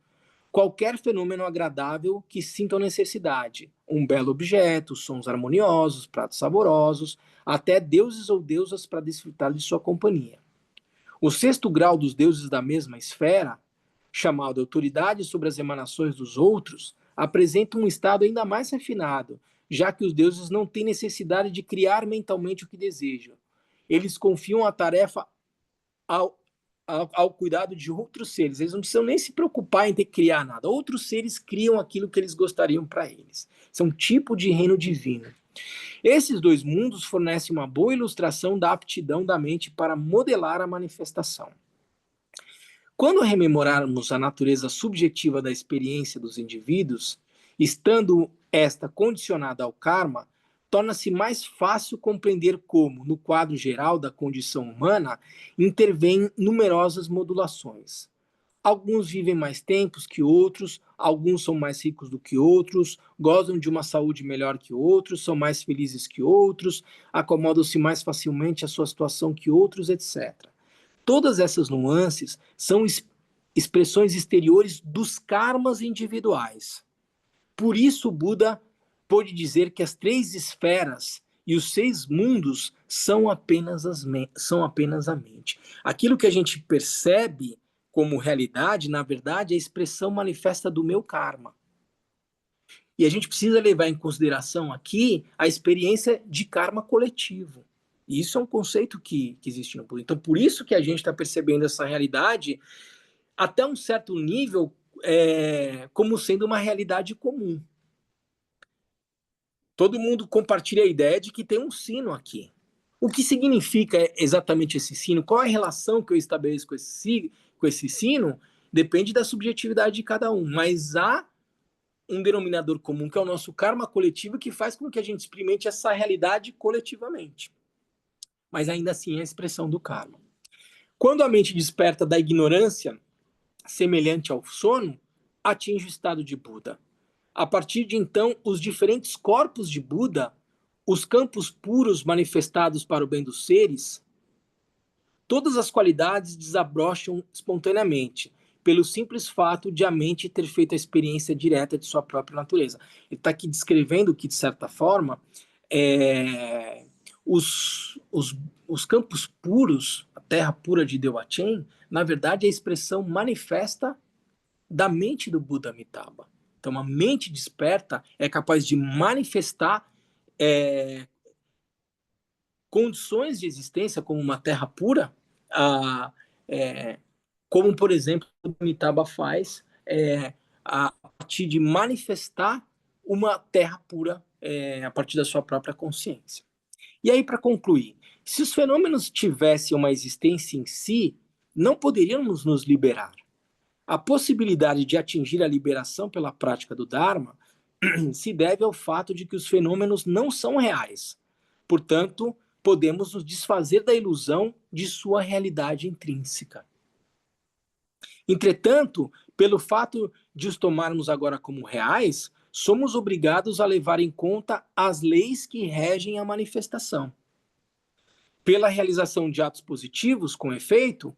qualquer fenômeno agradável que sintam necessidade. Um belo objeto, sons harmoniosos, pratos saborosos, até deuses ou deusas para desfrutar de sua companhia. O 6º grau dos deuses da mesma esfera, chamado autoridade sobre as emanações dos outros, apresenta um estado ainda mais refinado, já que os deuses não têm necessidade de criar mentalmente o que desejam. Eles confiam a tarefa ao cuidado de outros seres. Eles não precisam nem se preocupar em ter que criar nada. Outros seres criam aquilo que eles gostariam para eles. Isso é um tipo de reino divino. Esses 2 mundos fornecem uma boa ilustração da aptidão da mente para modelar a manifestação. Quando rememorarmos a natureza subjetiva da experiência dos indivíduos, estando esta condicionada ao karma, torna-se mais fácil compreender como, no quadro geral da condição humana, intervêm numerosas modulações. Alguns vivem mais tempos que outros, alguns são mais ricos do que outros, gozam de uma saúde melhor que outros, são mais felizes que outros, acomodam-se mais facilmente à sua situação que outros, etc. Todas essas nuances são expressões exteriores dos karmas individuais. Por isso, o Buda pôde dizer que as 3 esferas e os 6 mundos são apenas a mente. Aquilo que a gente percebe como realidade, na verdade, é a expressão manifesta do meu karma. E a gente precisa levar em consideração aqui a experiência de karma coletivo. E isso é um conceito que existe no Buda. Então, por isso que a gente está percebendo essa realidade até um certo nível como sendo uma realidade comum. Todo mundo compartilha a ideia de que tem um sino aqui. O que significa exatamente esse sino? Qual é a relação que eu estabeleço com esse sino? Depende da subjetividade de cada um. Mas há um denominador comum, que é o nosso karma coletivo, que faz com que a gente experimente essa realidade coletivamente. Mas ainda assim é a expressão do karma. Quando a mente desperta da ignorância, semelhante ao sono, atinge o estado de Buda. A partir de então, os diferentes corpos de Buda, os campos puros manifestados para o bem dos seres, todas as qualidades desabrocham espontaneamente, pelo simples fato de a mente ter feito a experiência direta de sua própria natureza. Ele está aqui descrevendo que, de certa forma, os campos puros, a terra pura de Dewacheng, na verdade é a expressão manifesta da mente do Buda Amitabha. Então, a mente desperta é capaz de manifestar condições de existência como uma terra pura, como, por exemplo, o Amitabha faz a partir de manifestar uma terra pura a partir da sua própria consciência. E aí, para concluir, se os fenômenos tivessem uma existência em si, não poderíamos nos liberar. A possibilidade de atingir a liberação pela prática do Dharma se deve ao fato de que os fenômenos não são reais. Portanto, podemos nos desfazer da ilusão de sua realidade intrínseca. Entretanto, pelo fato de os tomarmos agora como reais, somos obrigados a levar em conta as leis que regem a manifestação. Pela realização de atos positivos, com efeito,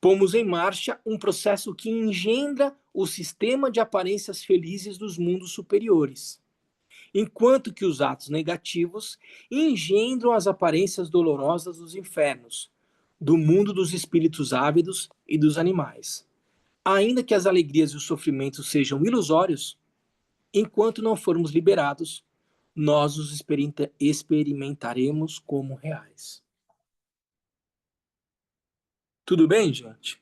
pomos em marcha um processo que engendra o sistema de aparências felizes dos mundos superiores. enquanto que os atos negativos engendram as aparências dolorosas dos infernos, do mundo dos espíritos ávidos e dos animais. Ainda que as alegrias e os sofrimentos sejam ilusórios, enquanto não formos liberados, nós os experimentaremos como reais. Tudo bem, gente?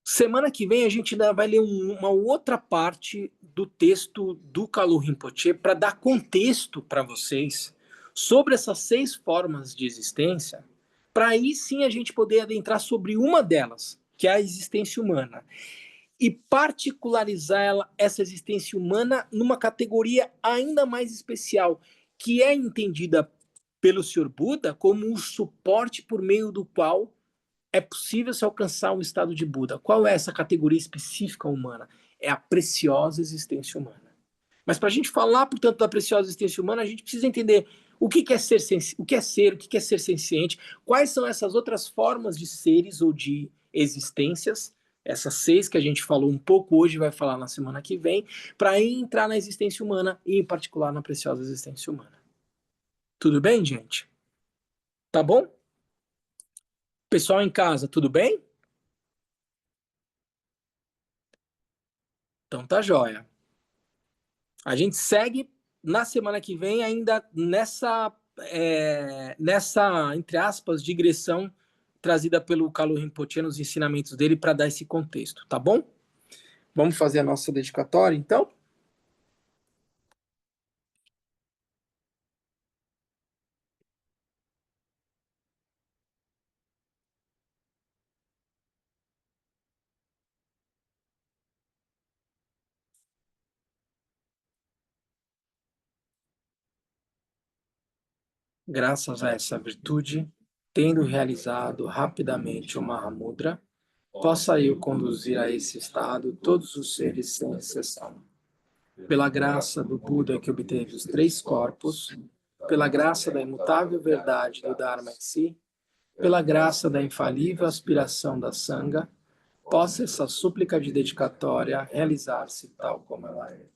Semana que vem a gente ainda vai ler uma outra parte do texto do Kalu Rinpoche para dar contexto para vocês sobre essas 6 formas de existência, para aí sim a gente poder adentrar sobre uma delas, que é a existência humana, e particularizar essa existência humana numa categoria ainda mais especial, que é entendida pelo Sr. Buda como um suporte por meio do qual é possível se alcançar um estado de Buda. Qual é essa categoria específica humana? É a preciosa existência humana. Mas para a gente falar, portanto, da preciosa existência humana, a gente precisa entender o que é ser, o que é ser senciente, quais são essas outras formas de seres ou de existências, essas 6 que a gente falou um pouco hoje, vai falar na semana que vem, para entrar na existência humana e, em particular, na preciosa existência humana. Tudo bem, gente? Tá bom? Pessoal em casa, tudo bem? Então tá jóia. A gente segue na semana que vem ainda nessa, entre aspas, digressão trazida pelo Kalu Rinpoche nos ensinamentos dele para dar esse contexto, tá bom? Vamos fazer a nossa dedicatória, então? Graças a essa virtude, tendo realizado rapidamente o Mahamudra, possa eu conduzir a esse estado todos os seres sem exceção. Pela graça do Buda que obteve os 3 corpos, pela graça da imutável verdade do Dharma em si, pela graça da infalível aspiração da Sangha, possa essa súplica de dedicatória realizar-se tal como ela é.